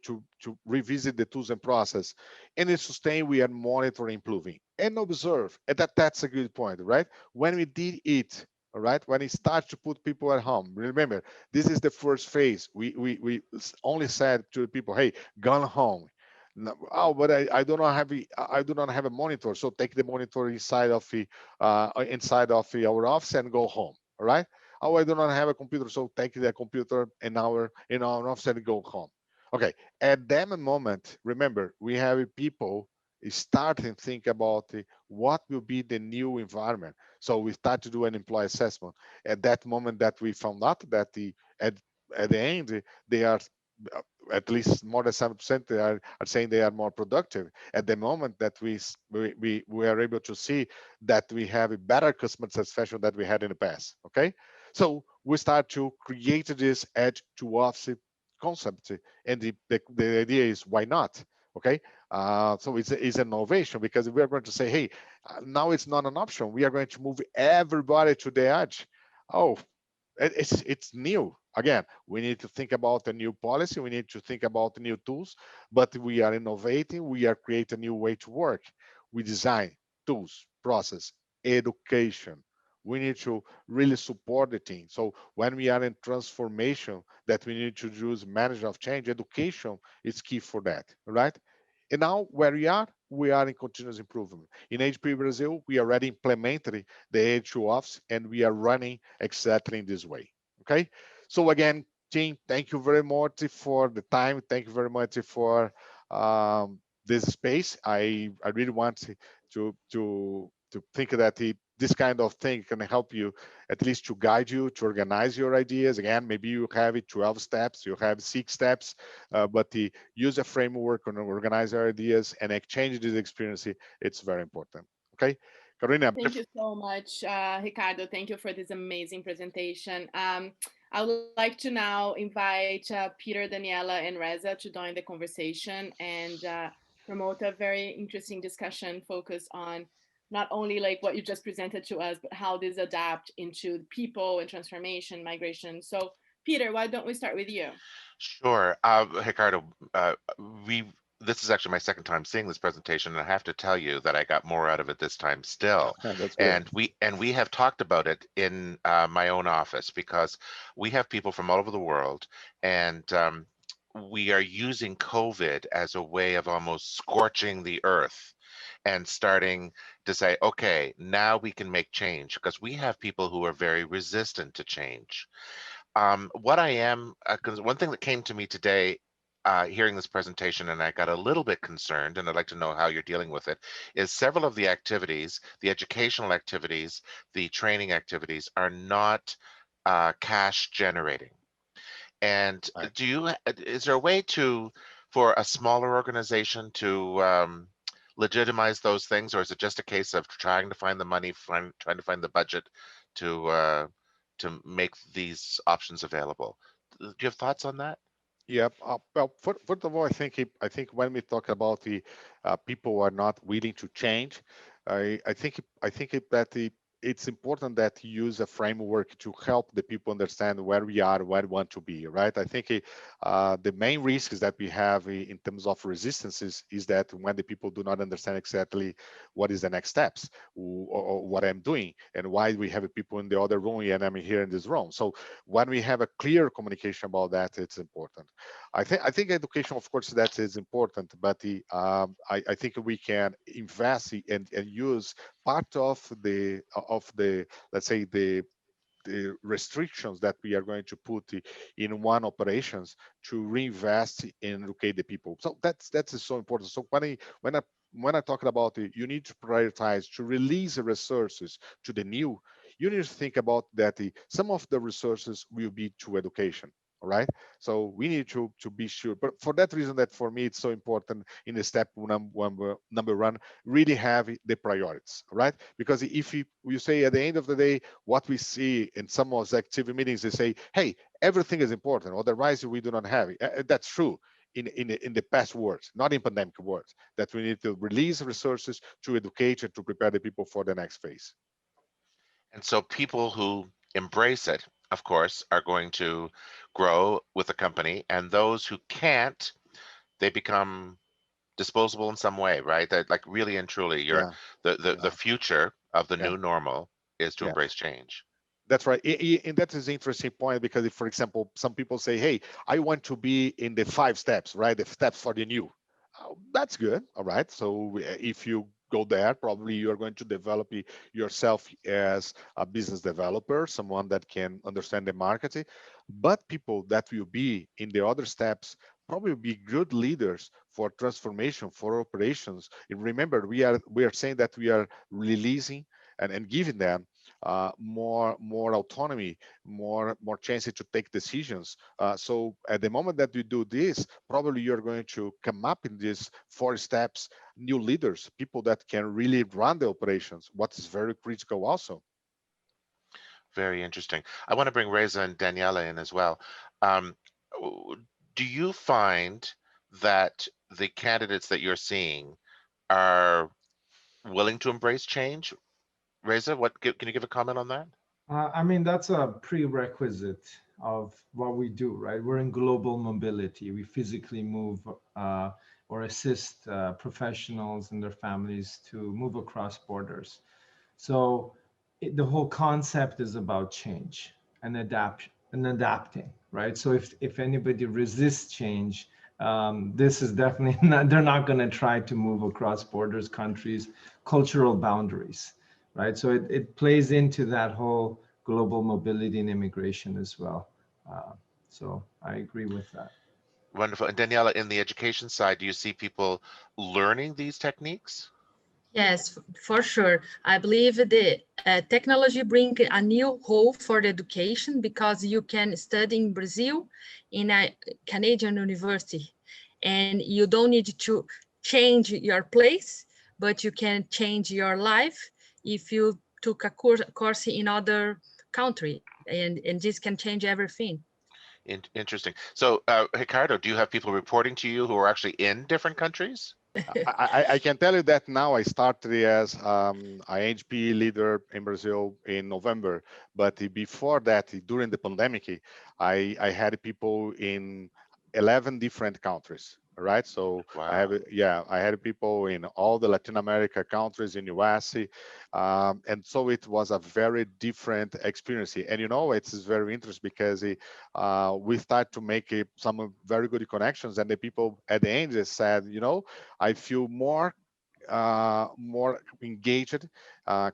Speaker 2: revisit the tools and process. And in sustain, we are monitoring, improving, and observe. And that's a good point, right? When we did it, all right, when it starts to put people at home, remember, this is the first phase. We only said to the people, hey, gone home. No, oh, but I do not have I do not have a monitor. So take the monitor inside of our office and go home. All right. Oh, I do not have a computer, so take the computer in our office and go home. Okay. At that moment, remember, we have people starting to think about what will be the new environment. So we start to do an employee assessment. At that moment that we found out that at, at the end, they are uh, at least more than 7% are saying they are more productive. At the moment that we are able to see that we have a better customer satisfaction that we had in the past. Okay. So we start to create this edge to office concept, and the idea is why not? Okay, so it's an innovation, because we are going to say, hey, now it's not an option. We are going to move everybody to the edge. Oh, it's new. Again, we need to think about a new policy. We need to think about new tools, but we are innovating. We are creating a new way to work. We design tools, process, education. We need to really support the team. So when we are in transformation, that we need to use management of change, education is key for that, right? And now where we are in continuous improvement. In HP Brazil, we already implemented the H2 Office, and we are running exactly in this way. Okay. So again, team, thank you very much for the time. Thank you very much for this space. I really want to think that this kind of thing can help you, at least to guide you to organize your ideas. Again, maybe you have it 12 steps, you have 6 steps, but the use a framework and organize your ideas and exchange this experience. It's very important. Okay, Carolina.
Speaker 1: Thank you so much, Ricardo. Thank you for this amazing presentation. I would like to now invite Peter, Daniela, and Reza to join the conversation and promote a very interesting discussion focused on not only like what you just presented to us, but how these adapt into people and transformation, migration. So, Peter, why don't we start with you?
Speaker 3: Sure. Ricardo, we this is actually my second time seeing this presentation, and I have to tell you that I got more out of it this time still.
Speaker 2: That's good.
Speaker 3: And we have talked about it in my own office, because we have people from all over the world, and we are using COVID as a way of almost scorching the earth and starting to say, okay, now we can make change, because we have people who are very resistant to change. What I am, 'cause one thing that came to me today, hearing this presentation, and I got a little bit concerned, and I'd like to know how you're dealing with it, is several of the activities, the educational activities, the training activities, are not cash generating. And
Speaker 2: Right.
Speaker 3: is there a way for a smaller organization to legitimize those things, or is it just a case of trying to find the money, trying to find the budget to uh, to make these options available? Do you have thoughts on that?
Speaker 2: Yeah. Well, first of all, I think when we talk about the people are not willing to change, I think it's important that you use a framework to help the people understand where we are, where we want to be. Right. I think the main risks that we have in terms of resistances is that when the people do not understand exactly what is the next steps or what I'm doing and why we have people in the other room and I'm here in this room. So when we have a clear communication about that, it's important. I think education, of course, that is important, but I think we can invest and use part of the let's say the restrictions that we are going to put in one operations to reinvest in educate the people. So that's so important. So when I talk about it, you need to prioritize to release the resources to the new. You need to think about that some of the resources will be to education. All right. So we need to be sure. But for that reason, that for me it's so important in the step number one, really have the priorities. Right. Because if you say at the end of the day, what we see in some of the activity meetings, they say, hey, everything is important, otherwise we do not have it. That's true in the past words, not in pandemic words, that we need to release resources to educate and to prepare the people for the next phase.
Speaker 3: And so people who embrace it, of course, are going to grow with the company, and those who can't, they become disposable in some way, right? That like really and truly,
Speaker 2: Yeah,
Speaker 3: the
Speaker 2: yeah,
Speaker 3: future of the
Speaker 2: yeah,
Speaker 3: new normal is to
Speaker 2: yeah.
Speaker 3: embrace change.
Speaker 2: That's right. And that is an interesting point because if, for example, some people say, hey, I want to be in the 5 steps, right? The steps for the new. That's good. All right. So if you go there, probably you're going to develop yourself as a business developer, someone that can understand the marketing. But people that will be in the other steps probably will be good leaders for transformation, for operations. And remember, we are saying that we are releasing and giving them more autonomy, more chances to take decisions. So at the moment that we do this, probably you're going to come up in these 4 steps, new leaders, people that can really run the operations. What is very critical also.
Speaker 3: Very interesting. I want to bring Reza and Daniela in as well. Um, do you find that the candidates that you're seeing are willing to embrace change? Reza, can you give a comment on that?
Speaker 4: I mean, that's a prerequisite of what we do, right? We're in global mobility. We physically move uh, or assist professionals and their families to move across borders. So the whole concept is about change and adapting, right? So if anybody resists change, this is definitely not, they're not going to try to move across borders, countries, cultural boundaries, right? So it plays into that whole global mobility and immigration as well. Uh, so I agree with that.
Speaker 3: Wonderful. And Daniela, in the education side, do you see people learning these techniques?
Speaker 5: Yes, for sure. I believe the technology bring a new hope for the education because you can study in Brazil in a Canadian university, and you don't need to change your place, but you can change your life if you took a course in other country, and this can change everything.
Speaker 3: Interesting. So, Ricardo, do you have people reporting to you who are actually in different countries?
Speaker 2: I can tell you that now I started as INGP leader in Brazil in November, but before that, during the pandemic, I had people in 11 different countries. Right, so
Speaker 3: Wow.
Speaker 2: I had people in all the Latin America countries in US, and so it was a very different experience. And it's very interesting because we start to make some very good connections, and the people at the end they said, I feel more engaged,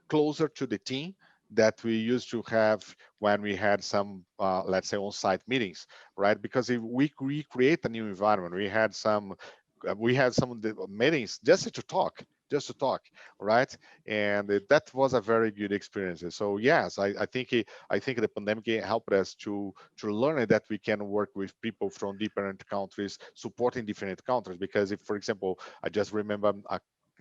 Speaker 2: closer to the team that we used to have when we had some, let's say, on-site meetings, right? Because if we recreate a new environment, we had some of the meetings just to talk, right? And that was a very good experience. So yes, I think the pandemic helped us to learn that we can work with people from different countries, supporting different countries. Because if, for example, I just remember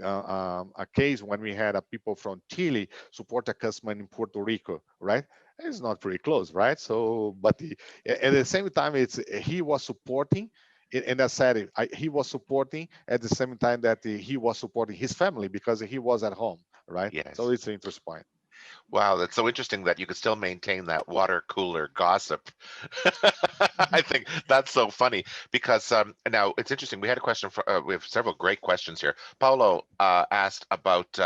Speaker 2: a case when we had people from Chile support a customer in Puerto Rico, right? It's not pretty close, right? So, but at the same time, it's he was supporting, and I said he was supporting at the same time that he was supporting his family because he was at home, right? So
Speaker 3: Yes.
Speaker 2: it's an interesting point.
Speaker 3: Wow, that's so interesting that you could still maintain that water cooler gossip. I think that's so funny because now it's interesting. We had a question for we have several great questions here. Paulo asked about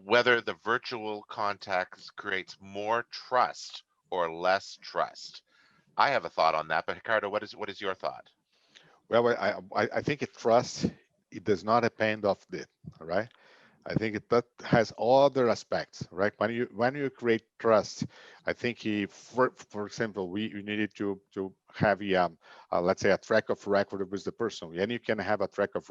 Speaker 3: whether the virtual contacts creates more trust or less trust. I have a thought on that, but Ricardo, what is your thought?
Speaker 2: Well, I think it trust it does not depend of it, all right? I think that has other aspects, right? When you create trust, I think for example, we needed to have a let's say a track of record with the person, and you can have a track of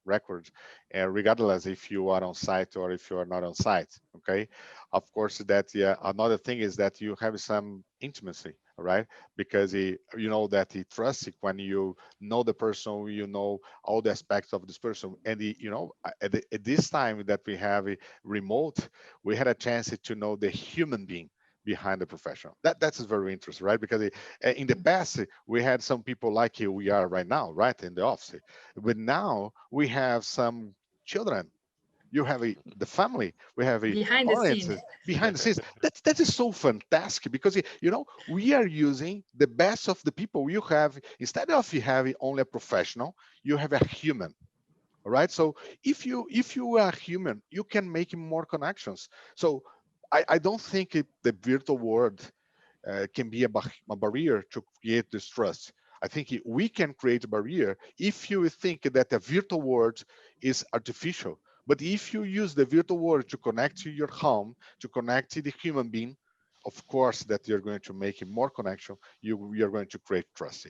Speaker 2: records, regardless if you are on site or if you are not on site. Okay, of course that yeah. Another thing is that you have some intimacy, right? Because you know that he trusts it when you know the person, you know all the aspects of this person, and at this time that we have a remote, we had a chance to know the human being behind the professional. That's very interesting, right? Because in the past we had some people like we are right now, right, in the office, but now we have some children. You have the family, we have a
Speaker 5: Behind the
Speaker 2: parents
Speaker 5: scene.
Speaker 2: behind the scenes. That is so fantastic because we are using the best of the people. You have, instead of you having only a professional, you have a human. All right, so if you are human, you can make more connections. So I don't think the virtual world can be a barrier to create this trust. I think we can create a barrier if you think that the virtual world is artificial. But if you use the virtual world to connect to your home, to connect to the human being, of course that you're going to make more connection. You're going to create trust.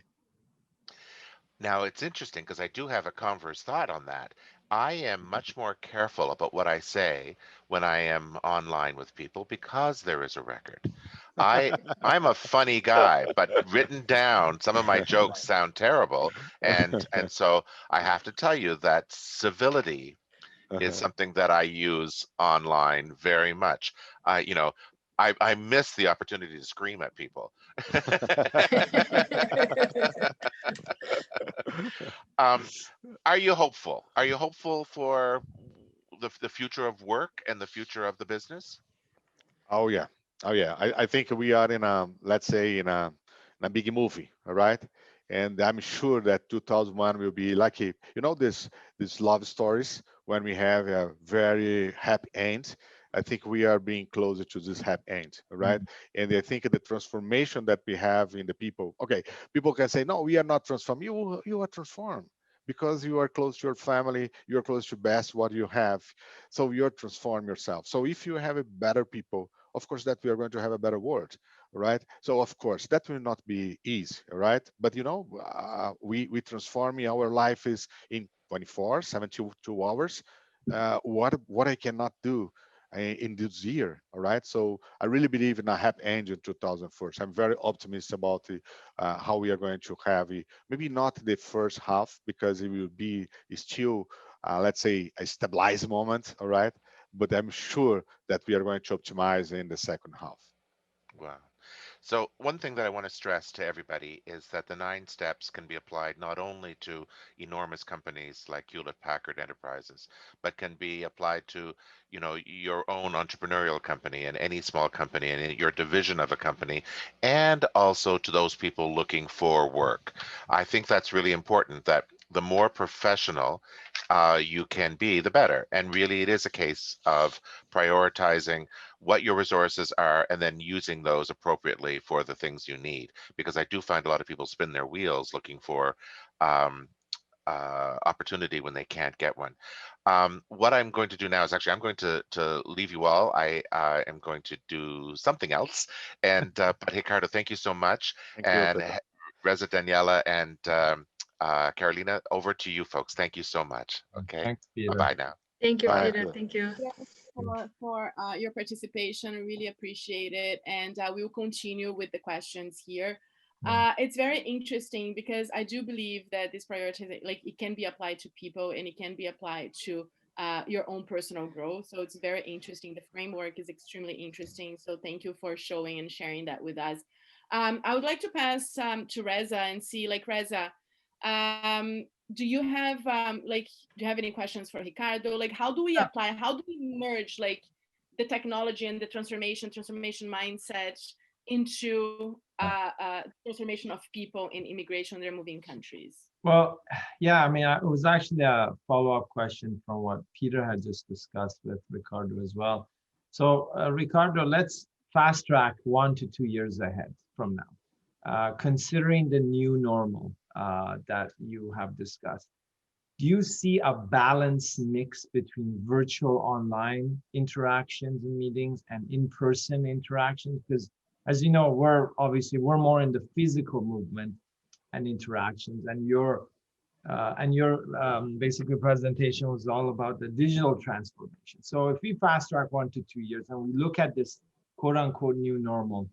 Speaker 3: Now, it's interesting because I do have a converse thought on that. I am much more careful about what I say when I am online with people because there is a record. I I'm a funny guy, but written down, some of my jokes sound terrible, and so I have to tell you that civility is
Speaker 2: Uh-huh.
Speaker 3: something that I use online very much. You know, I miss the opportunity to scream at people. Um, are you hopeful? Are you hopeful for the future of work and the future of the business?
Speaker 2: Oh yeah, oh yeah. I think we are in a, let's say, in a big movie, all right. And I'm sure that 2001 will be lucky. This love stories when we have a very happy end. I think we are being closer to this happy end, all right? And I think the transformation that we have in the people. Okay, people can say, no, we are not transformed. You are transformed because you are close to your family. You are close to best what you have, so you're transform yourself. So if you have a better people, of course that we are going to have a better world, right? So of course that will not be easy, right? But we transforming our life is in 24 72 hours. What I cannot do in this year, all right? So I really believe in a happy end in 2004. I'm very optimistic about how we are going to have maybe not the first half because it will be still let's say a stabilized moment, all right? But I'm sure that we are going to optimize in the second half.
Speaker 3: Wow. So one thing that I want to stress to everybody is that the 9 steps can be applied not only to enormous companies like Hewlett Packard Enterprises, but can be applied to, your own entrepreneurial company and any small company and your division of a company, and also to those people looking for work. I think that's really important that the more professional you can be, the better. And really, it is a case of prioritizing what your resources are and then using those appropriately for the things you need. Because I do find a lot of people spin their wheels looking for um, opportunity when they can't get one. What I'm going to do now is actually I'm going to leave you all. I am going to do something else. And but Ricardo, thank you so much.
Speaker 2: Thank you,
Speaker 3: And
Speaker 2: Peter.
Speaker 3: Reza, Daniela, and Carolina, over to you folks. Thank you so much. Okay.
Speaker 4: Thanks,
Speaker 3: Bye
Speaker 4: Peter.
Speaker 3: bye now.
Speaker 5: Thank you,
Speaker 2: Bye.
Speaker 5: Peter. Thank you.
Speaker 1: Yeah, for your participation. I really appreciate it. And we'll continue with the questions here. It's very interesting because I do believe that this priority, like it can be applied to people and it can be applied to your own personal growth. So it's very interesting. The framework is extremely interesting. So thank you for showing and sharing that with us. I would like to pass to Reza and see, like, Reza, do you have do you have any questions for Ricardo? Like, how do we apply, how do we merge like the technology and the transformation mindset into transformation of people in immigration, they're moving countries?
Speaker 4: Well, yeah, I mean, it was actually a follow-up question from what Peter had just discussed with Ricardo as well. So Ricardo, let's fast track 1 to 2 years ahead from now, considering the new normal that you have discussed. Do you see a balanced mix between virtual online interactions and meetings and in-person interactions? Because as you know, we're more in the physical movement and interactions, and your basically presentation was all about the digital transformation. So if we fast track 1 to 2 years and we look at this quote unquote new normal,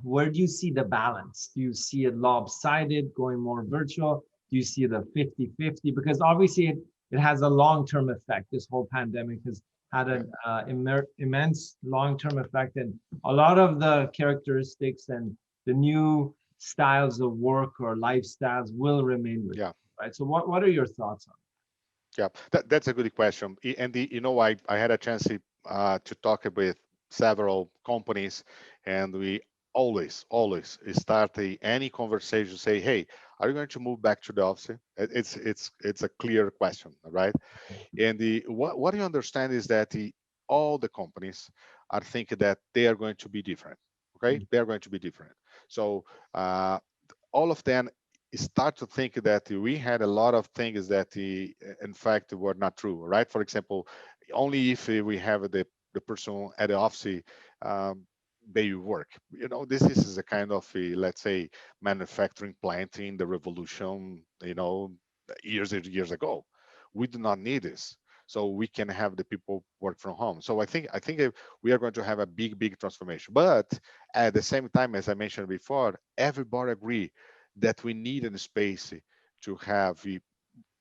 Speaker 4: where do you see the balance? Do you see it lopsided, going more virtual? Do you see the 50-50? Because obviously it has a long-term effect. This whole pandemic has had an immense long-term effect, and a lot of the characteristics and the new styles of work or lifestyles will remain with you, right? So what are your thoughts on it?
Speaker 2: Yeah, that's a good question. And I had a chance to talk with several companies, and we always start any conversation say, hey, are you going to move back to the office? It's a clear question, right? And what you understand is that all the companies are thinking that they are going to be different. Okay, they are going to be different. So all of them start to think that we had a lot of things that in fact were not true, right? For example, only if we have the person at the office they work. This is a kind of let's say manufacturing plant in the revolution, years and years ago. We do not need this. So we can have the people work from home. So I think we are going to have a big transformation. But at the same time, as I mentioned before, everybody agree that we need a space to have a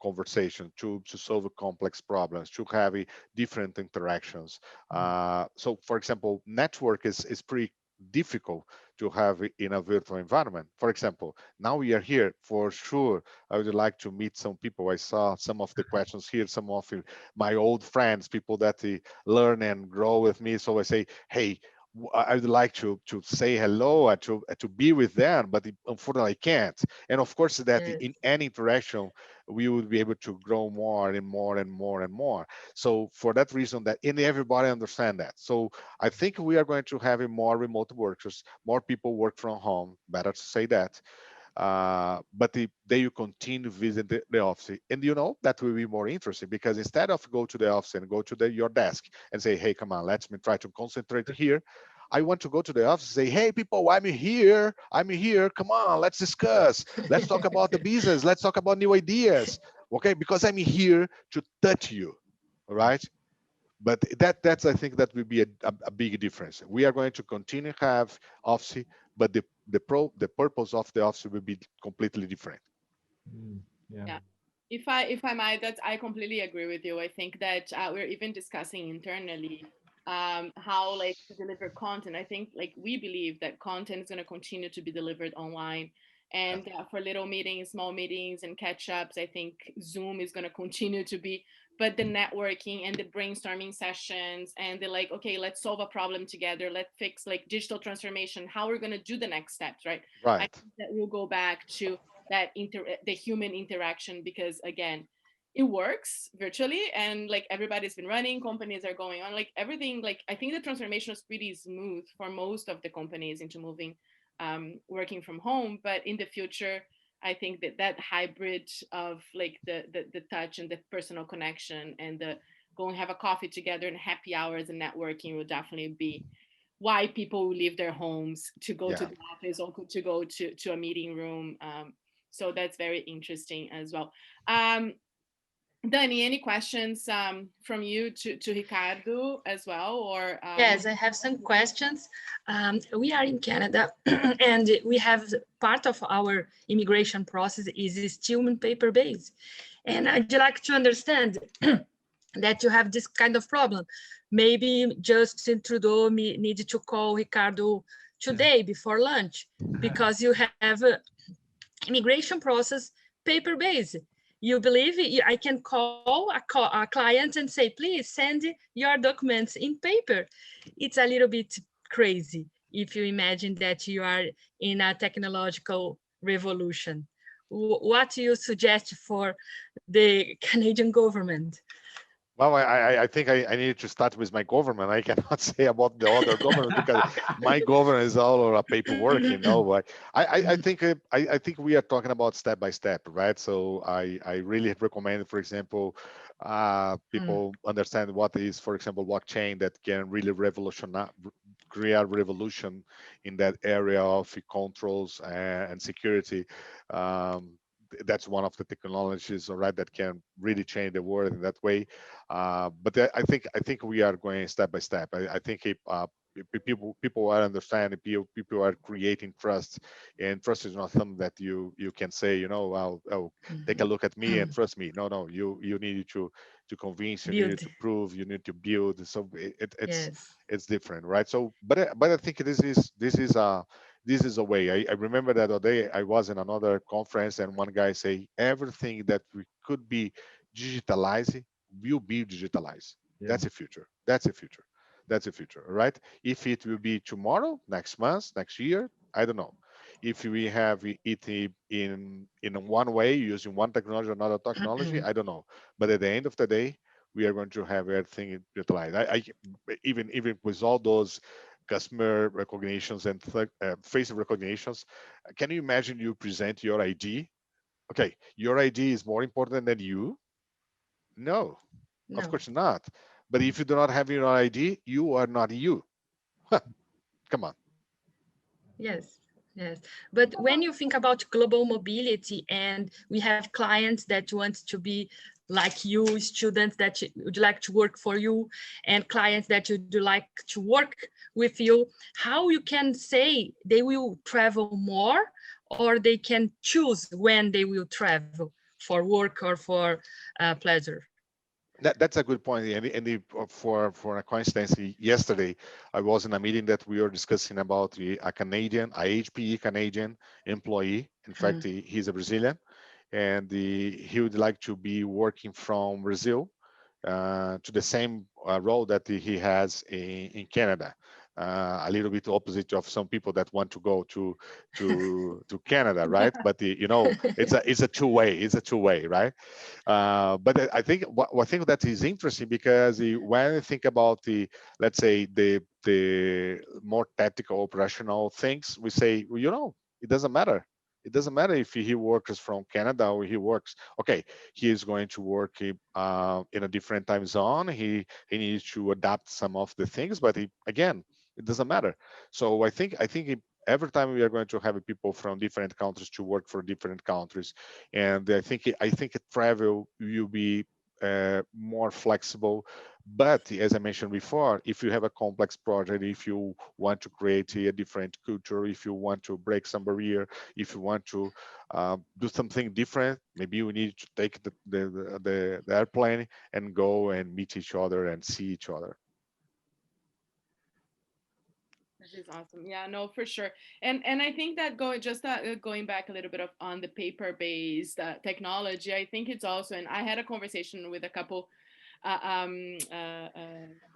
Speaker 2: conversation, to solve complex problems, to have different interactions. So for example, network is pretty difficult to have in a virtual environment. For example, now we are here, for sure I would like to meet some people. I saw some of the questions here, some of my old friends, people that learn and grow with me. So I say, hey, I would like to say hello and to be with them, but unfortunately I can't. And of course that in any interaction we would be able to grow more and more and more and more. So for that reason, that everybody understand that. So I think we are going to have more remote workers, more people work from home, better to say that. But they will continue to visit the office, and that will be more interesting, because instead of go to the office and go to your desk and say, hey, come on, let me try to concentrate here, I want to go to the office and say, hey people, I'm here, come on, let's discuss, let's talk about the business, let's talk about new ideas, okay, because I'm here to touch you, right? But that's I think that will be a big difference. We are going to continue to have office, but the purpose of the office will be completely different.
Speaker 1: Yeah. If I might, I completely agree with you. I think that we're even discussing internally how to deliver content. I think we believe that content is going to continue to be delivered online. And for little meetings, small meetings and catch-ups, I think Zoom is going to continue to be, but the networking and the brainstorming sessions and the okay, let's solve a problem together, let's fix digital transformation, how we're going to do the next steps, right?
Speaker 2: Right.
Speaker 1: I think that we'll go back to that the human interaction, because again, it works virtually, and everybody's been running, companies are going on, everything, I think the transformation is pretty smooth for most of the companies into moving working from home. But in the future, I think that hybrid of the touch and the personal connection and the go and have a coffee together and happy hours and networking will definitely be why people will leave their homes to go to the office or to go to a meeting room. So that's very interesting as well. Dani, any questions from you to Ricardo as well? Or
Speaker 5: yes, I have some questions. We are in Canada, and we have part of our immigration process is still on paper based. And I'd like to understand that you have this kind of problem. Maybe Justin Trudeau needs to call Ricardo today before lunch, because you have a immigration process paper-based. You believe I can call a client and say, please send your documents in paper. It's a little bit crazy if you imagine that you are in a technological revolution. What do you suggest for the Canadian government?
Speaker 2: Well, I think I need to start with my government. I cannot say about the other government because my government is all over paperwork, you know. But I think we are talking about step by step, right? So I really recommend, for example, people understand what is, for example, blockchain that can really create a revolution in that area of controls and security. That's one of the technologies, all right, that can really change the world in that way. But I think we are going step by step. I think people are understanding, people are creating trust, and trust is not something that you can say, you know, oh, take a look at me and trust me. No, you need to convince, you need to prove, you need to build. So it's different, right? So but I think this is a way. I remember that other day I was in another conference and one guy say everything that we could be digitalized will be digitalized. That's the future. That's the future. That's the future, right? If it will be tomorrow, next month, next year, I don't know. If we have it in one way using one technology or another technology, I don't know. But at the end of the day, we are going to have everything utilized. Even with all those customer recognitions and face recognitions, can you imagine you present your ID? Okay, your ID is more important than you? No, of course not. But if you do not have your ID, you are not you. Come on.
Speaker 5: Yes, yes. But when you think about global mobility, and we have clients that want to be like you, students that would like to work for you, and clients that would like to work with you, how you can say they will travel more, or they can choose when they will travel for work or for pleasure?
Speaker 2: That's a good point. For a coincidence, yesterday I was in a meeting that we were discussing about a Canadian, a HPE Canadian employee. In fact, he's a Brazilian, and he would like to be working from Brazil to the same role that he has in Canada. A little bit opposite of some people that want to go to Canada, right? But you know, it's a two-way. It's a two-way, right? But I think what I think that is interesting because when you think about let's say the more tactical operational things, we say, well, you know, it doesn't matter. It doesn't matter if he works from Canada or he works. Okay, he is going to work in a different time zone. He needs to adapt some of the things, but again, it doesn't matter. So I think every time we are going to have people from different countries to work for different countries, and I think travel will be more flexible. But as I mentioned before, if you have a complex project, if you want to create a different culture, if you want to break some barrier, if you want to do something different, maybe you need to take the airplane and go and meet each other and see each other.
Speaker 1: That is awesome. Yeah, no, for sure. And I think that going back a little bit on the paper-based technology, I think it's also, and I had a conversation with a couple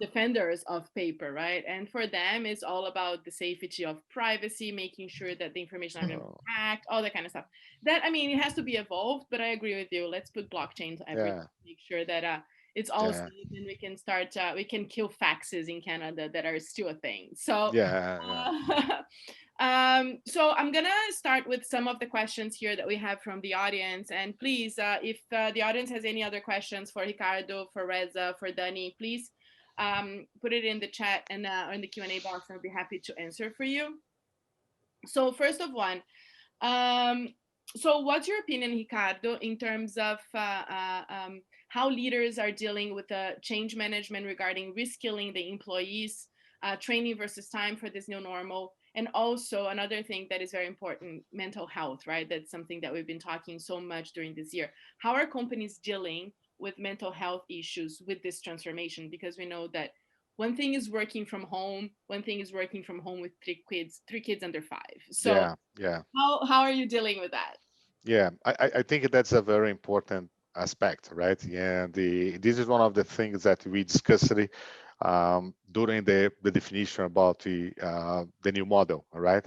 Speaker 1: defenders of paper, right? And for them, it's all about the safety of privacy, making sure that the information are going to be hacked, all that kind of stuff. That, I mean, it has to be evolved, but I agree with you. Let's put blockchain to everything, make sure that it's all safe, and we can start, we can kill faxes in Canada that are still a thing. So, so I'm gonna start with some of the questions here that we have from the audience. And please, if the audience has any other questions for Ricardo, for Reza, for Dani, please put it in the chat and in the Q&A box, and I'll be happy to answer for you. So first of one, so what's your opinion, Ricardo, in terms of how leaders are dealing with the change management regarding reskilling the employees, training versus time for this new normal? And also another thing that is very important, mental health, right? That's something that we've been talking so much during this year. How are companies dealing with mental health issues with this transformation? Because we know that one thing is working from home, one thing is working from home with three kids under 5. So
Speaker 2: Yeah.
Speaker 1: how are you dealing with that?
Speaker 2: Yeah, I think that's a very important aspect, right? And this is one of the things that we discussed during the definition about the new model, right?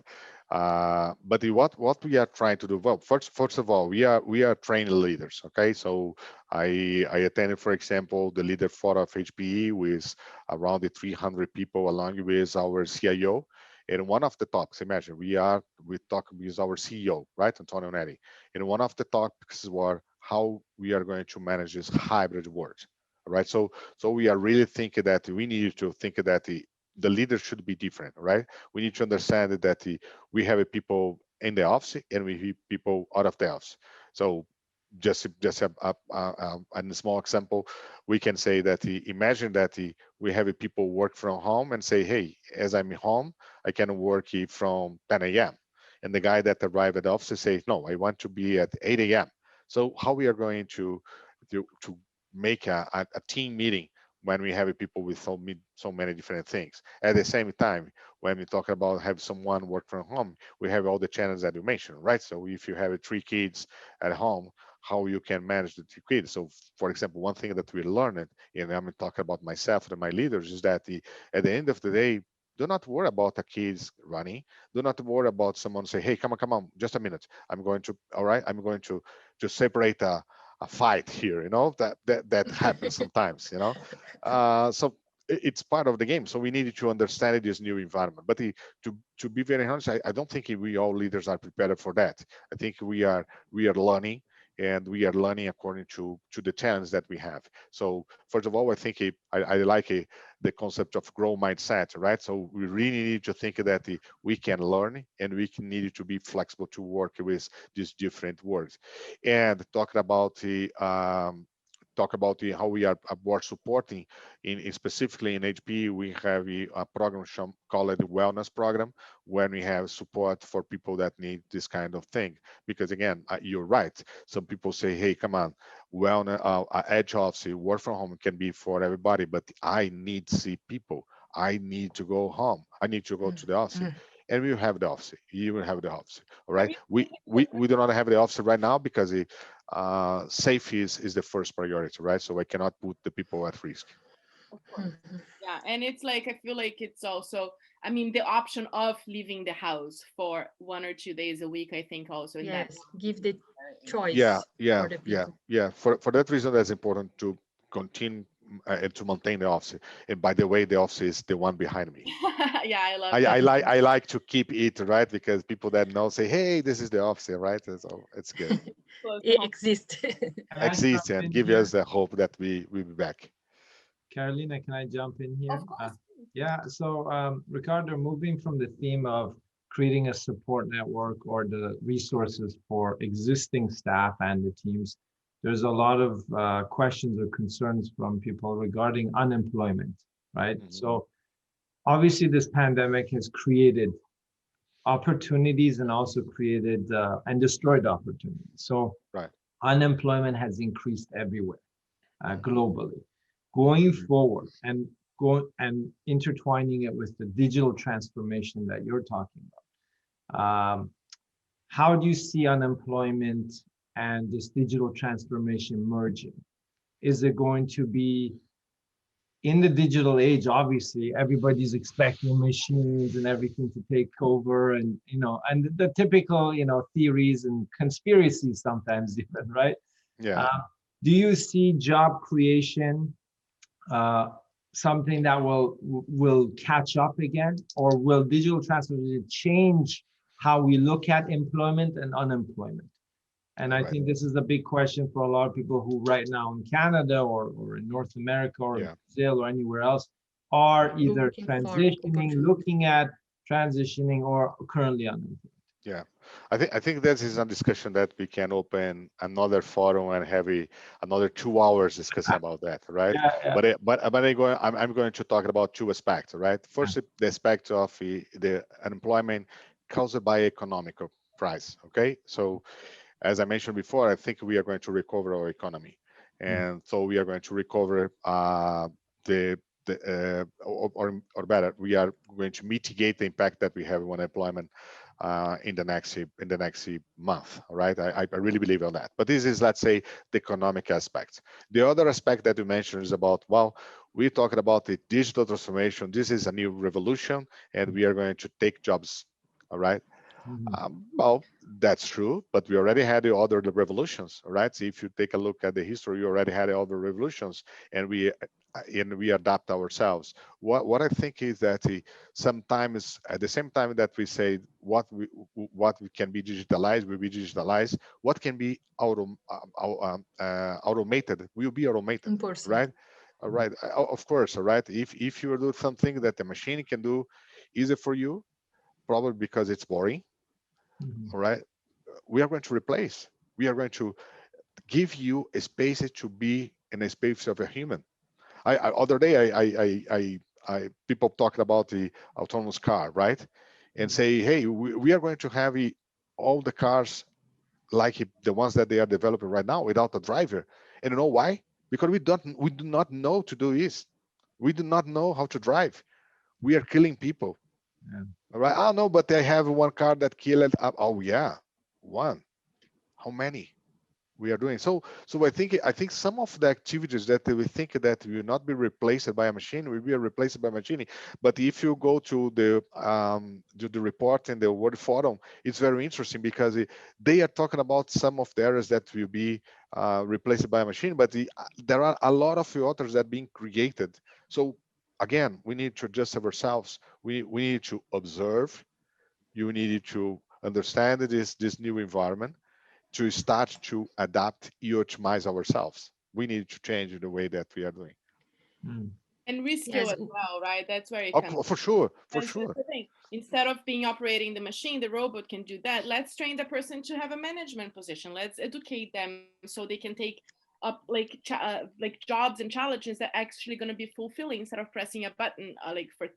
Speaker 2: But what we are trying to do, well, first of all, we are training leaders, okay? So I attended, for example, the leader forum of HPE with around the 300 people, along with our CIO. And one of the topics, imagine we talk with our CEO, right, Antonio Neri. And one of the topics was how we are going to manage this hybrid work, right? So we are really thinking that we need to think that the leader should be different, right? We need to understand that we have people in the office and we have people out of the office. So just a small example, we can say that imagine that we have people work from home and say, hey, as I'm home, I can work from 10 a.m. And the guy that arrived at the office says, no, I want to be at 8 a.m. So how we are going to make a team meeting when we have people with so many different things. At the same time, when we talk about have someone work from home, we have all the channels that you mentioned, right? So if you have 3 kids at home, how you can manage the 3 kids. So for example, one thing that we learned, and I'm talking about myself and my leaders, is that at the end of the day, do not worry about the kids running. Do not worry about someone say, hey, come on, just a minute. All right, I'm going to separate a fight here, that happens sometimes, so it's part of the game. So we needed to understand this new environment. But to be very honest, I don't think we all leaders are prepared for that. I think we are learning, and we are learning according to the challenge that we have. So first of all, I think I like the concept of growth mindset, right? So we really need to think that we can learn, and we need to be flexible to work with these different words. And talk about how we are board supporting specifically in HP. We have a program called the wellness program, when we have support for people that need this kind of thing. Because again, you're right. Some people say, hey, come on, wellness, edge office, work from home can be for everybody, but I need to see people. I need to go home. I need to go to the office. And we will have the office. You will have the office. All right. We do not have the office right now because safety is the first priority, right? So I cannot put the people at risk.
Speaker 1: Of course. Yeah, and it's like, I feel like it's also, I mean, the option of leaving the house for 1 or 2 days a week, I think also in that.
Speaker 5: Yes, give the choice
Speaker 2: Yeah,
Speaker 5: for the people.
Speaker 2: yeah. For that reason, that's important to continue and to maintain the office. And by the way, the office is the one behind me.
Speaker 1: Yeah, I love
Speaker 2: I,
Speaker 1: that.
Speaker 2: I like to keep it, right, because people that know say, hey, this is the office, right? And so it's good.
Speaker 1: Close to
Speaker 5: It
Speaker 1: home.
Speaker 5: exists.
Speaker 4: Can I
Speaker 2: Exists
Speaker 4: jump
Speaker 2: and
Speaker 4: in
Speaker 2: give
Speaker 4: here?
Speaker 2: us the hope that we will be back.
Speaker 4: Carolina, can I jump in here?
Speaker 1: Of course.
Speaker 4: Yeah, so Ricardo, moving from the theme of creating a support network or the resources for existing staff and the teams, there's a lot of questions or concerns from people regarding unemployment, right? So obviously this pandemic has created opportunities and also created and destroyed opportunities. So
Speaker 2: Right.
Speaker 4: unemployment has increased everywhere, globally. Going forward and intertwining it with the digital transformation that you're talking about, how do you see unemployment and this digital transformation merging? Is it going to be in the digital age? Obviously, everybody's expecting machines and everything to take over, and and the typical theories and conspiracies sometimes even, right?
Speaker 2: Yeah.
Speaker 4: Do you see job creation something that will catch up again, or will digital transformation change how we look at employment and unemployment? And I think this is a big question for a lot of people who right now in Canada or in North America or in Brazil or anywhere else are either transitioning, looking at transitioning, or currently unemployed.
Speaker 2: Yeah, I think that is a discussion that we can open another forum and have another 2 hours discussing about that, right?
Speaker 4: Yeah.
Speaker 2: I'm going to talk about 2 aspects, right? First, the aspect of the unemployment caused by economic price. Okay, so as I mentioned before, I think we are going to recover our economy. And so we are going to recover or better, we are going to mitigate the impact that we have on employment in the next month. All right, I really believe on that. But this is, let's say, the economic aspect. The other aspect that you mentioned is about, well, we're talking about the digital transformation. This is a new revolution, and we are going to take jobs. All right. Well, that's true, but we already had the other revolutions, right? So if you take a look at the history, we already had other revolutions, and we adapt ourselves. What I think is that sometimes at the same time that we say what we can be digitalized will be digitalized, what can be automated will be automated, right? All right, of course, all right. If you do something that the machine can do easier for you, probably because it's boring. All right, we are going to replace. We are going to give you a space to be in a space of a human. Other day, people talking about the autonomous car, right? And say, hey, we are going to have all the cars like the ones that they are developing right now without a driver. And you know why? Because we do not know to do this. We do not know how to drive. We are killing people.
Speaker 4: Yeah.
Speaker 2: All right. Oh no, but they have one car that killed. Oh yeah, one. How many we are doing? So I think some of the activities that we think that will not be replaced by a machine will be replaced by machine. But if you go to the report in the World Forum, it's very interesting because they are talking about some of the areas that will be replaced by a machine. But there are a lot of others that are being created. So again, we need to adjust ourselves. We need to observe. You need to understand this new environment to start to adapt, optimize ourselves. We need to change the way that we are doing.
Speaker 1: And reskill as well, right? That's where it comes.
Speaker 2: For sure, for
Speaker 1: That's
Speaker 2: sure.
Speaker 1: the thing. Instead of being operating the machine, the robot can do that. Let's train the person to have a management position. Let's educate them so they can take up like jobs and challenges that actually going to be fulfilling instead of pressing a button like for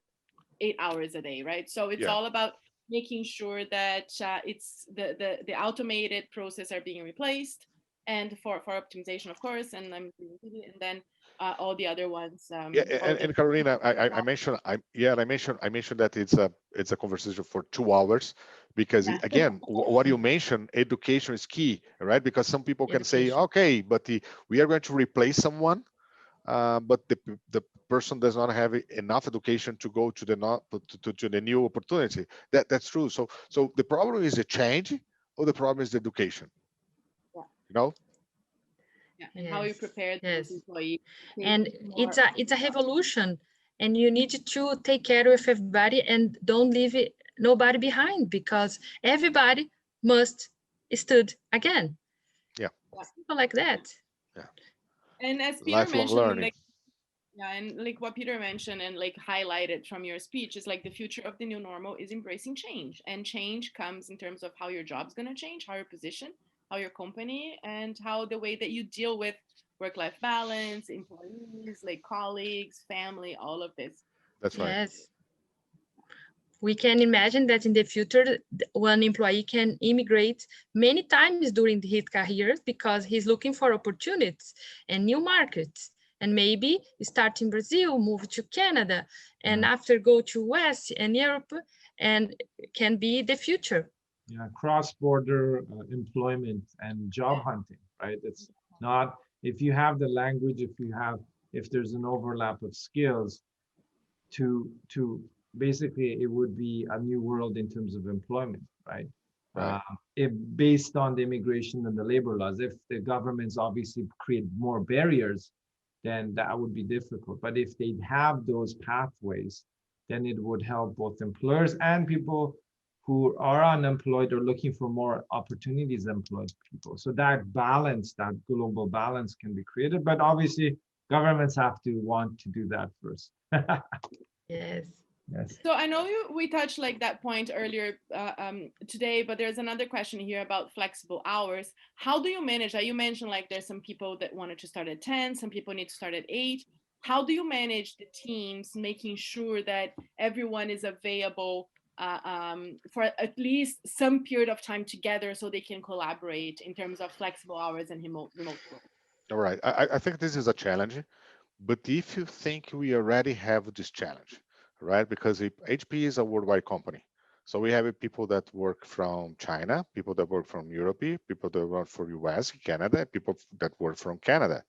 Speaker 1: 8 hours a day, right? So it's all about making sure that it's the automated process are being replaced, and for optimization, of course, and then all the other ones.
Speaker 2: And Carolina, I mentioned that it's a conversation for 2 hours because again, what you mentioned, education is key, right? Because some people can say, okay, but we are going to replace someone, but the person does not have enough education to go to the new opportunity. That's true. So the problem is the change, or the problem is the education. You know.
Speaker 1: And how you prepare those employees.
Speaker 5: And it's a revolution, and you need to take care of everybody and don't leave nobody behind, because everybody must study again. Simple like that.
Speaker 1: And as Peter mentioned, and like what Peter mentioned and like highlighted from your speech is like the future of the new normal is embracing change, and change comes in terms of how your job's going to change, how your position, how your company, and how the way that you deal with work-life balance, employees, like colleagues, family, all of this.
Speaker 2: That's right.
Speaker 5: Yes. We can imagine that in the future, one employee can immigrate many times during his career because he's looking for opportunities and new markets. And maybe start in Brazil, move to Canada, and after go to US and Europe, and can be the future.
Speaker 4: Yeah, cross-border employment and job hunting, right? It's not, if you have the language, if there's an overlap of skills, to basically it would be a new world in terms of employment, right? If based on the immigration and the labor laws, if the governments obviously create more barriers, then that would be difficult. But if they have those pathways, then it would help both employers and people who are unemployed or looking for more opportunities, employed people. So that balance, that global balance can be created, but obviously governments have to want to do that first.
Speaker 5: Yes.
Speaker 1: So I know we touched like that point earlier today, but there's another question here about flexible hours. How do you manage that? You mentioned like there's some people that wanted to start at 10, some people need to start at 8. How do you manage the teams, making sure that everyone is available for at least some period of time together so they can collaborate in terms of flexible hours and remote work?
Speaker 2: All right. I think this is a challenge, but if you think we already have this challenge, right? Because HP is a worldwide company. So we have people that work from China, people that work from Europe, people that work for US, Canada, people that work from Canada.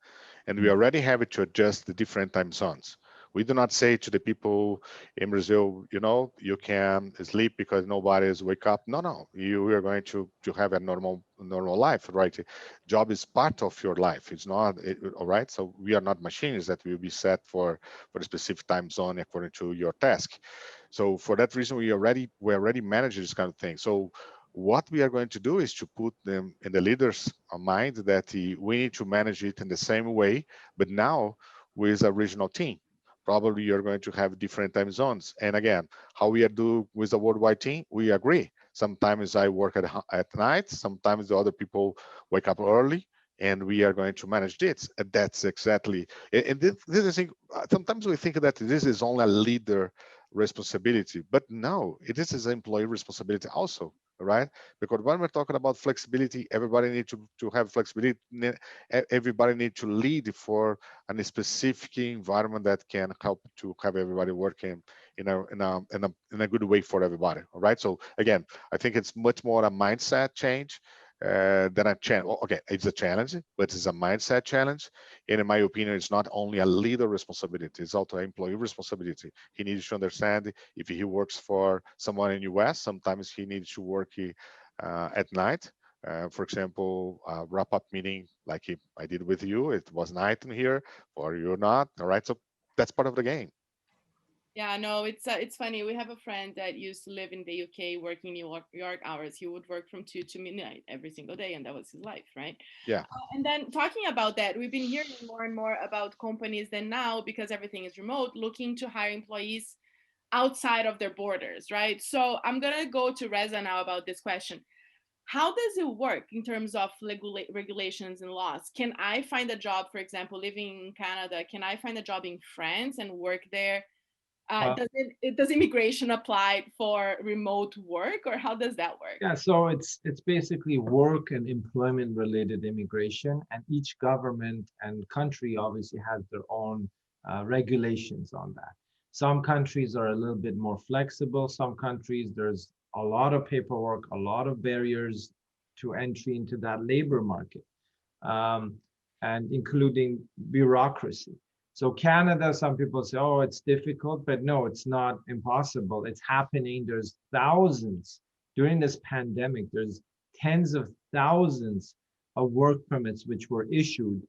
Speaker 2: And we already have to adjust the different time zones. We do not say to the people in Brazil, you know, you can sleep because nobody is wake up. No, no, you are going to have a normal life, right? Job is part of your life. It's not all right. So we are not machines that will be set for a specific time zone according to your task. So for that reason, we already manage this kind of thing. So what we are going to do is to put them in the leaders' mind that we need to manage it in the same way, but now with a regional team. Probably you're going to have different time zones. And again, how we are do with the worldwide team, we agree. Sometimes I work at night, sometimes the other people wake up early, and we are going to manage this. And that's exactly. And this is sometimes we think that this is only a leader responsibility, but no, it is an employee responsibility also, right? Because when we're talking about flexibility, everybody needs to have flexibility. Everybody needs to lead for a specific environment that can help to have everybody working in a good way for everybody. All right. So again, I think it's much more a mindset change than a challenge. Well, okay, it's a challenge, but it's a mindset challenge. And in my opinion, it's not only a leader responsibility; it's also an employee responsibility. He needs to understand if he works for someone in US, sometimes he needs to work at night. For example, wrap up meeting like I did with you. It was night in here, or you're not. All right, so that's part of the game.
Speaker 1: Yeah, no, it's funny. We have a friend that used to live in the UK, working New York hours. He would work from 2 to midnight every single day, and that was his life, right?
Speaker 2: Yeah.
Speaker 1: And then talking about that, we've been hearing more and more about companies that now, because everything is remote, looking to hire employees outside of their borders, right? So I'm gonna go to Reza now about this question. How does it work in terms of regulations and laws? Can I find a job, for example, living in Canada? Can I find a job in France and work there?
Speaker 4: Uh,
Speaker 1: Does immigration apply for remote work, or how does that work?
Speaker 4: Yeah, so it's basically work and employment related immigration, and each government and country obviously has their own regulations on that. Some countries are a little bit more flexible. Some countries there's a lot of paperwork, a lot of barriers to entry into that labor market, um, and including bureaucracy. So Canada, some people say, oh, it's difficult, but no, it's not impossible. It's happening. There's thousands during this pandemic. There's tens of thousands of work permits which were issued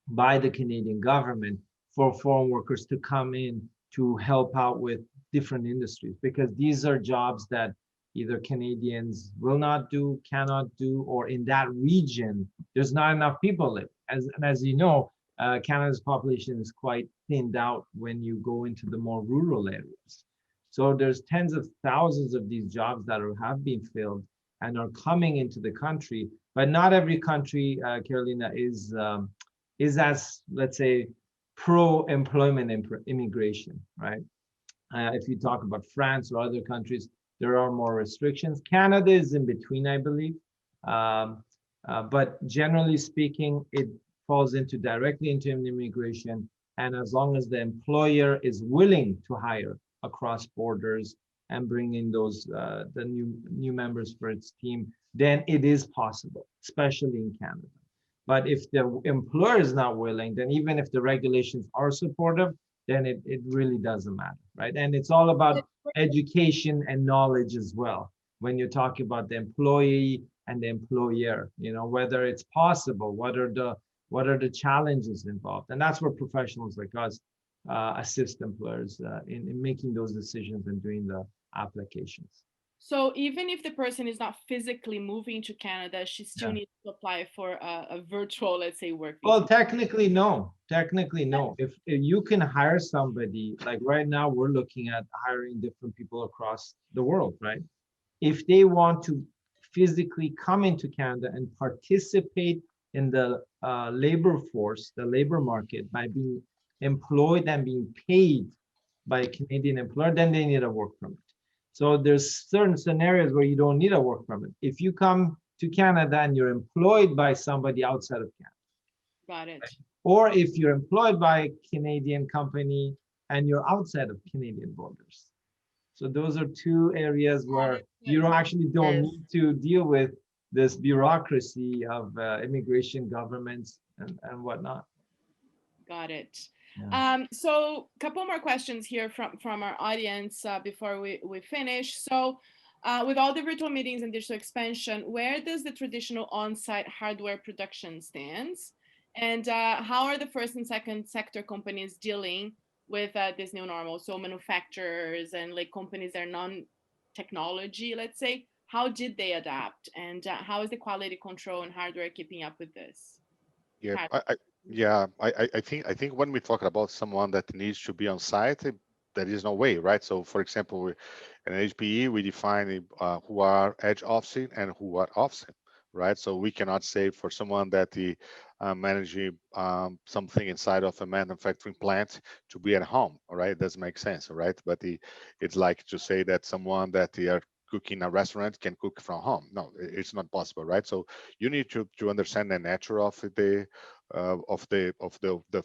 Speaker 4: by the Canadian government for foreign workers to come in to help out with different industries, because these are jobs that either Canadians will not do, cannot do, or in that region, there's not enough people live. As you know, Canada's population is quite thinned out when you go into the more rural areas. So there's tens of thousands of these jobs that have been filled and are coming into the country, but not every country, Carolina, is as, let's say, pro-employment immigration, right? If you talk about France or other countries, there are more restrictions. Canada is in between, I believe. But generally speaking, it falls directly into immigration. And as long as the employer is willing to hire across borders and bring in the new members for its team, then it is possible, especially in Canada. But if the employer is not willing, then even if the regulations are supportive, then it really doesn't matter, right? And it's all about education and knowledge as well. When you're talking about the employee and the employer, whether it's possible, what are the challenges involved? And that's where professionals like us assist employers in making those decisions and doing the applications.
Speaker 1: So even if the person is not physically moving to Canada, she still needs to apply for a virtual, let's say, work visa.
Speaker 4: Well, technically, no. If you can hire somebody, like right now, we're looking at hiring different people across the world, right? If they want to physically come into Canada and participate in the labor force, the labor market, by being employed and being paid by a Canadian employer, then they need a work permit. So there's certain scenarios where you don't need a work permit. If you come to Canada and you're employed by somebody outside of Canada,
Speaker 1: Got it.
Speaker 4: Or if you're employed by a Canadian company and you're outside of Canadian borders. So those are two areas where you actually don't need to deal with this bureaucracy of immigration governments and whatnot.
Speaker 1: Got it.
Speaker 4: Yeah.
Speaker 1: So a couple more questions here from our audience before we finish. So with all the virtual meetings and digital expansion, where does the traditional on-site hardware production stands? And how are the first and second sector companies dealing with this new normal? So manufacturers and like companies that are non-technology, let's say, how did they adapt? And how is the quality control and hardware keeping up with this?
Speaker 2: Yeah, I think when we talk about someone that needs to be on site, there is no way, right? So, for example, in HPE, we define who are edge office and who are offsite, right? So we cannot say for someone that the managing something inside of a manufacturing plant to be at home, all right? It doesn't make sense, right? But it's like to say that someone that they are cooking a restaurant can cook from home. No, it's not possible, right? So you need to understand the nature of the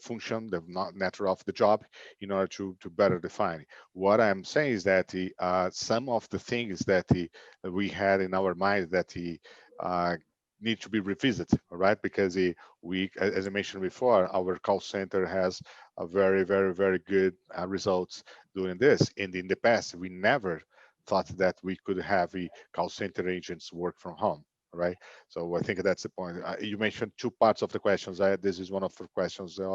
Speaker 2: function, the nature of the job, in order to better define. What I'm saying is that some of the things that we had in our mind that need to be revisited, all right? Because we, as I mentioned before, our call center has a very good results doing this. And in the past, we never thought that we could have call center agents work from home, right? So I think that's the point. You mentioned two parts of the questions. This is one of the questions. The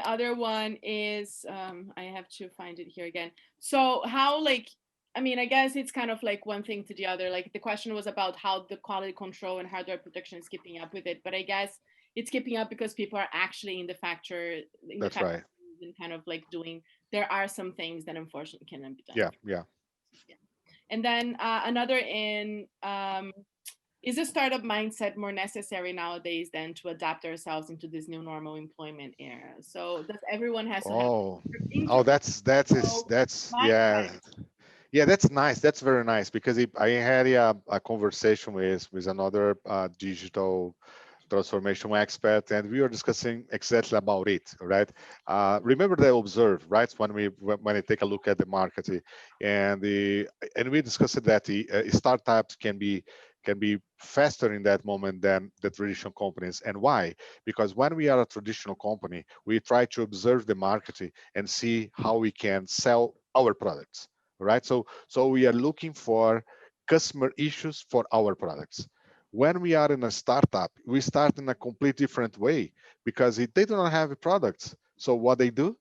Speaker 1: other one is, I have to find it here again. So how, like, I mean, I guess it's kind of like one thing to the other. Like the question was about how the quality control and hardware production is keeping up with it. But I guess it's keeping up because people are actually in the factory.
Speaker 2: That's right.
Speaker 1: And kind of like doing, there are some things that unfortunately cannot be done.
Speaker 2: Yeah.
Speaker 1: And then another is a startup mindset more necessary nowadays than to adapt ourselves into this new normal employment era? So does everyone has to have
Speaker 2: that's yeah. Yeah, that's nice. That's very nice because I had a conversation with another digital transformation expert, and we were discussing exactly about it, right? Remember the observe, right? When I take a look at the market, and we discussed that the startups can be faster in that moment than the traditional companies. And why? Because when we are a traditional company, we try to observe the market and see how we can sell our products, right? So we are looking for customer issues for our products. When we are in a startup, we start in a complete different way because they do not have products. So what they do,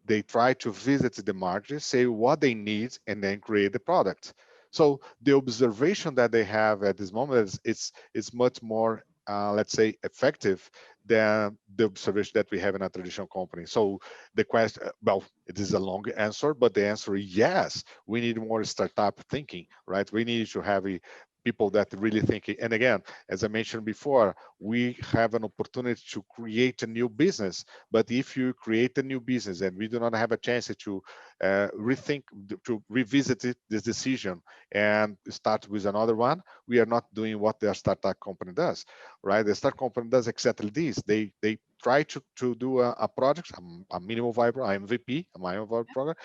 Speaker 2: they try to visit the market, say what they need, and then create the product. So the observation that they have at this moment is much more, let's say, effective than the observation that we have in a traditional company. So the question, well, it is a long answer, but the answer is yes. We need more startup thinking, right? We need to have people that really think. And again, as I mentioned before, we have an opportunity to create a new business. But if you create a new business and we do not have a chance to rethink, to revisit this decision and start with another one, we are not doing what the startup company does, right? The startup company does exactly this. They try to do a project, a minimal viable, MVP, a minimal viable product,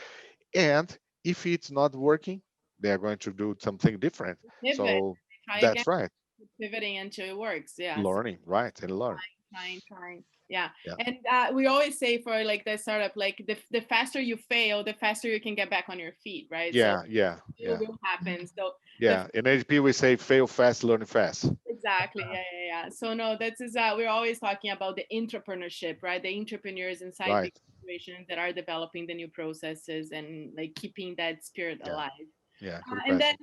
Speaker 2: and if it's not working, they are going to do something different.
Speaker 1: Pivot.
Speaker 2: So that's right.
Speaker 1: Pivoting until it works. Yeah.
Speaker 2: Learning, right? And learn.
Speaker 1: Trying. Yeah. And we always say for like the startup, like the faster you fail, the faster you can get back on your feet, right?
Speaker 2: Yeah,
Speaker 1: so
Speaker 2: it
Speaker 1: will happen. So
Speaker 2: yeah, in HP we say fail fast, learn fast.
Speaker 1: Exactly. Yeah. So no, this is we're always talking about the entrepreneurship, right? The entrepreneurs inside the corporations that are developing the new processes and like keeping that spirit alive.
Speaker 2: Yeah.
Speaker 1: And then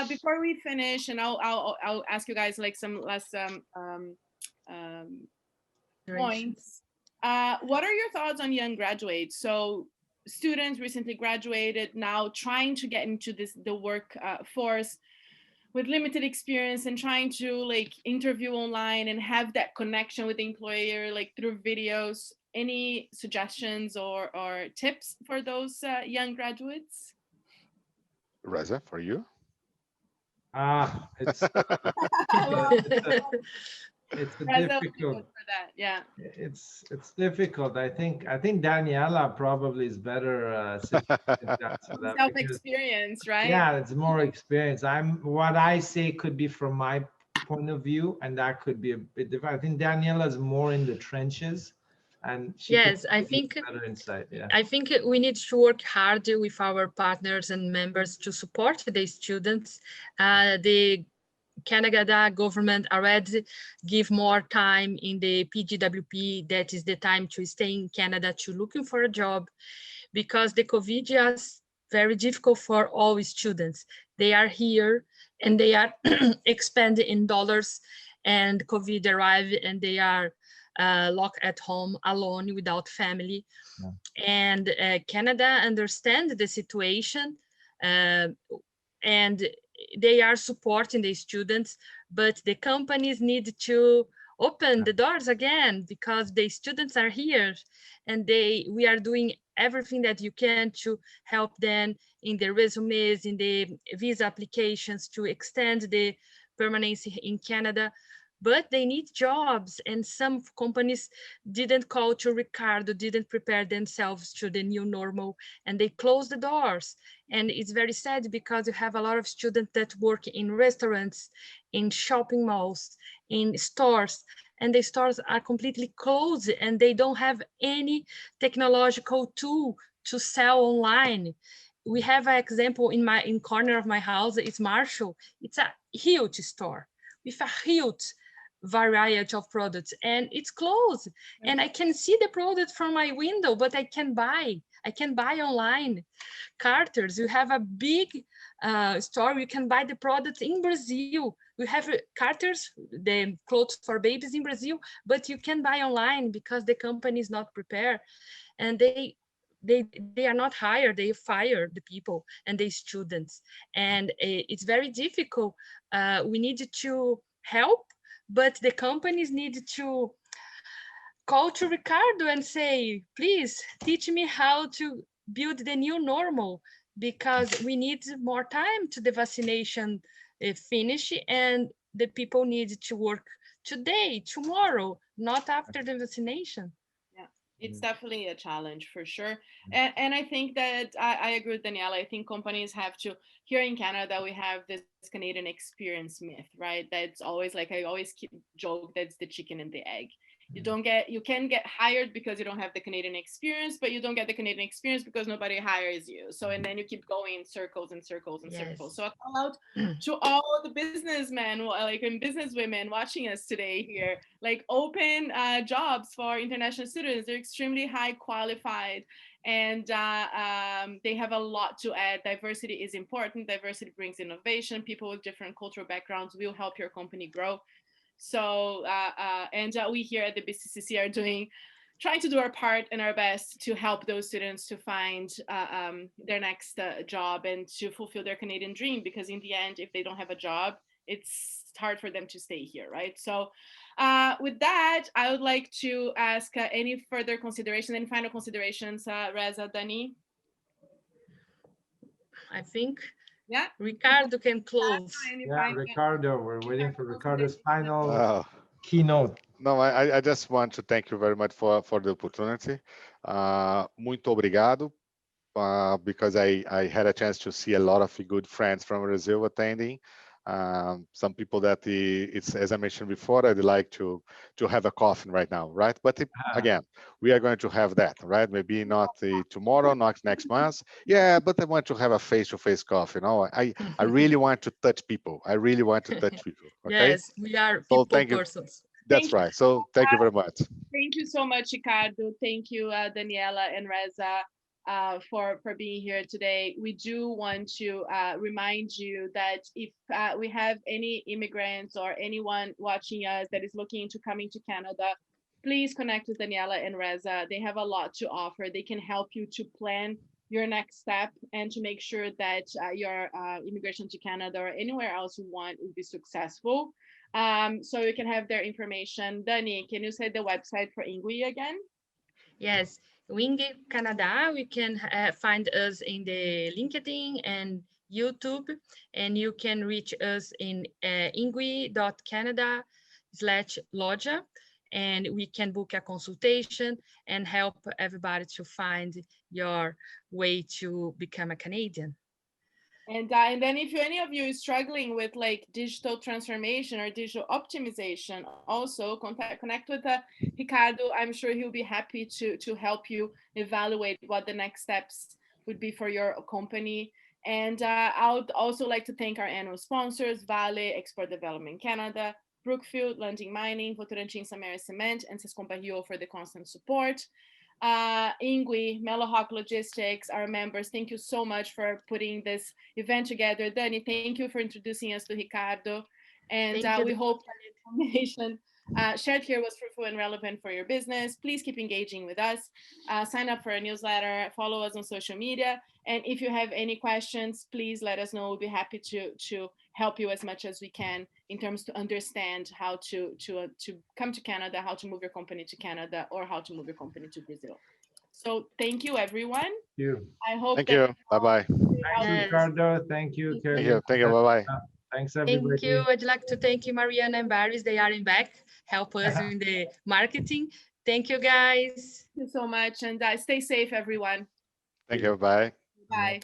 Speaker 1: before we finish, and I'll ask you guys like some last points. What are your thoughts on young graduates? So students recently graduated, now trying to get into the work force with limited experience and trying to like interview online and have that connection with the employer like through videos. Any suggestions or tips for those young graduates?
Speaker 2: Reza, for you?
Speaker 4: It's It's a
Speaker 1: Reza will be
Speaker 4: difficult.
Speaker 1: good for that. Yeah.
Speaker 4: It's difficult. I think Daniela probably is better situated to answer that because
Speaker 1: Self-experience, right?
Speaker 4: yeah, it's more experience. What I say could be from my point of view, and that could be a bit different. I think Daniela is more in the trenches, and she could
Speaker 5: Yes, I
Speaker 4: give you
Speaker 5: think
Speaker 4: better insight. Yeah.
Speaker 5: I think we need to work hard with our partners and members to support the students. The Canada government already give more time in the PGWP, that is the time to stay in Canada to looking for a job, because the COVID is very difficult for all students. They are here and they are expending in dollars, and COVID arrived and they are locked at home alone without family.
Speaker 4: Yeah.
Speaker 5: And Canada understands the situation, and they are supporting the students, but the companies need to open the doors again because the students are here, and we are doing everything that you can to help them in their resumes, in the visa applications, to extend the permanency in Canada. But they need jobs, and some companies didn't call to Ricardo, didn't prepare themselves to the new normal, and they closed the doors. And it's very sad because you have a lot of students that work in restaurants, in shopping malls, in stores, and the stores are completely closed and they don't have any technological tool to sell online. We have an example in corner of my house. It's Marshall. It's a huge store with a huge variety of products, and it's closed. And I can see the product from my window, but I can buy online. Carter's, you have a big store, you can buy the product in Brazil. We have Carter's, the clothes for babies in Brazil, but you can buy online because the company is not prepared, and they are not hired, they fire the people and the students, and it's very difficult. We need to help, but the companies need to call to Ricardo and say, please teach me how to build the new normal, because we need more time to the vaccination finish, and the people need to work today, tomorrow, not after the vaccination.
Speaker 1: Yeah, it's definitely a challenge for sure. And I think that I agree with Daniela. I think companies have to, here in Canada, we have this Canadian experience myth, right? That's always like, I always keep joke, that's the chicken and the egg. You can get hired because you don't have the Canadian experience, but you don't get the Canadian experience because nobody hires you. So, and then you keep going in circles and circles and circles. So I call out to all the businessmen, like, and businesswomen watching us today here, like, open jobs for international students. They're extremely high qualified, and they have a lot to add. Diversity is important. Diversity brings innovation. People with different cultural backgrounds will help your company grow. So, we here at the BCCC are trying to do our part and our best to help those students to find their next job and to fulfill their Canadian dream, because in the end, if they don't have a job, it's hard for them to stay here, right? So with that, I would like to ask any further considerations, any final considerations, Reza, Dani?
Speaker 5: I think
Speaker 1: Yeah,
Speaker 5: Ricardo can close.
Speaker 4: Yeah, Ricardo, we're waiting for Ricardo's final keynote.
Speaker 2: No, I just want to thank you very much for the opportunity. Muito obrigado, because I had a chance to see a lot of good friends from Brazil attending. Some people that it's, as I mentioned before, I'd like to have a coffee right now, right? But again, we are going to have that, right? Maybe not tomorrow, not next month. Yeah, but I want to have a face-to-face coffee. I really want to touch people. I really want to touch people. Okay.
Speaker 5: Yes, we are people persons.
Speaker 2: That's right. So thank you very much.
Speaker 1: Thank you so much, Ricardo. Thank you, Daniela and Reza, for being here today. We do want to remind you that if we have any immigrants or anyone watching us that is looking into coming to Canada, please connect with Daniela and Reza. They have a lot to offer. They can help you to plan your next step and to make sure that your immigration to Canada or anywhere else you want will be successful. So you can have their information. Dani, can you say the website for INGWE again?
Speaker 5: Yes, INGWE Canada. We can find us in the LinkedIn and YouTube, and you can reach us in ingwe.canada. /Loja, and we can book a consultation and help everybody to find your way to become a Canadian.
Speaker 1: And then if any of you is struggling with like digital transformation or digital optimization, also connect with Ricardo. I'm sure he'll be happy to help you evaluate what the next steps would be for your company. And I would also like to thank our annual sponsors, Vale, Export Development Canada, Brookfield, Landing Mining, Votorantim Samara Cement, and Sescompa Rio for the constant support. INGWE, MELLOHAWK Logistics, our members, thank you so much for putting this event together. Dani, thank you for introducing us to Ricardo. And we hope that the information shared here was fruitful and relevant for your business. Please keep engaging with us. Sign up for our newsletter, follow us on social media. And if you have any questions, please let us know. We'll be happy to help you as much as we can in terms to understand how to come to Canada, how to move your company to Canada, or how to move your company to Brazil. So thank you, everyone.
Speaker 4: Thank you.
Speaker 1: I hope.
Speaker 2: Thank you. Bye-bye.
Speaker 4: Thanks, Ricardo. Thank you, Carolina.
Speaker 2: Thank you. Bye-bye.
Speaker 4: Thanks, everybody.
Speaker 5: Thank you. I'd like to thank you, Mariana and Baris. They are in back, help us in the marketing. Thank you, guys.
Speaker 1: Thank you so much. And stay safe, everyone.
Speaker 2: Thank you. Bye.
Speaker 1: Bye.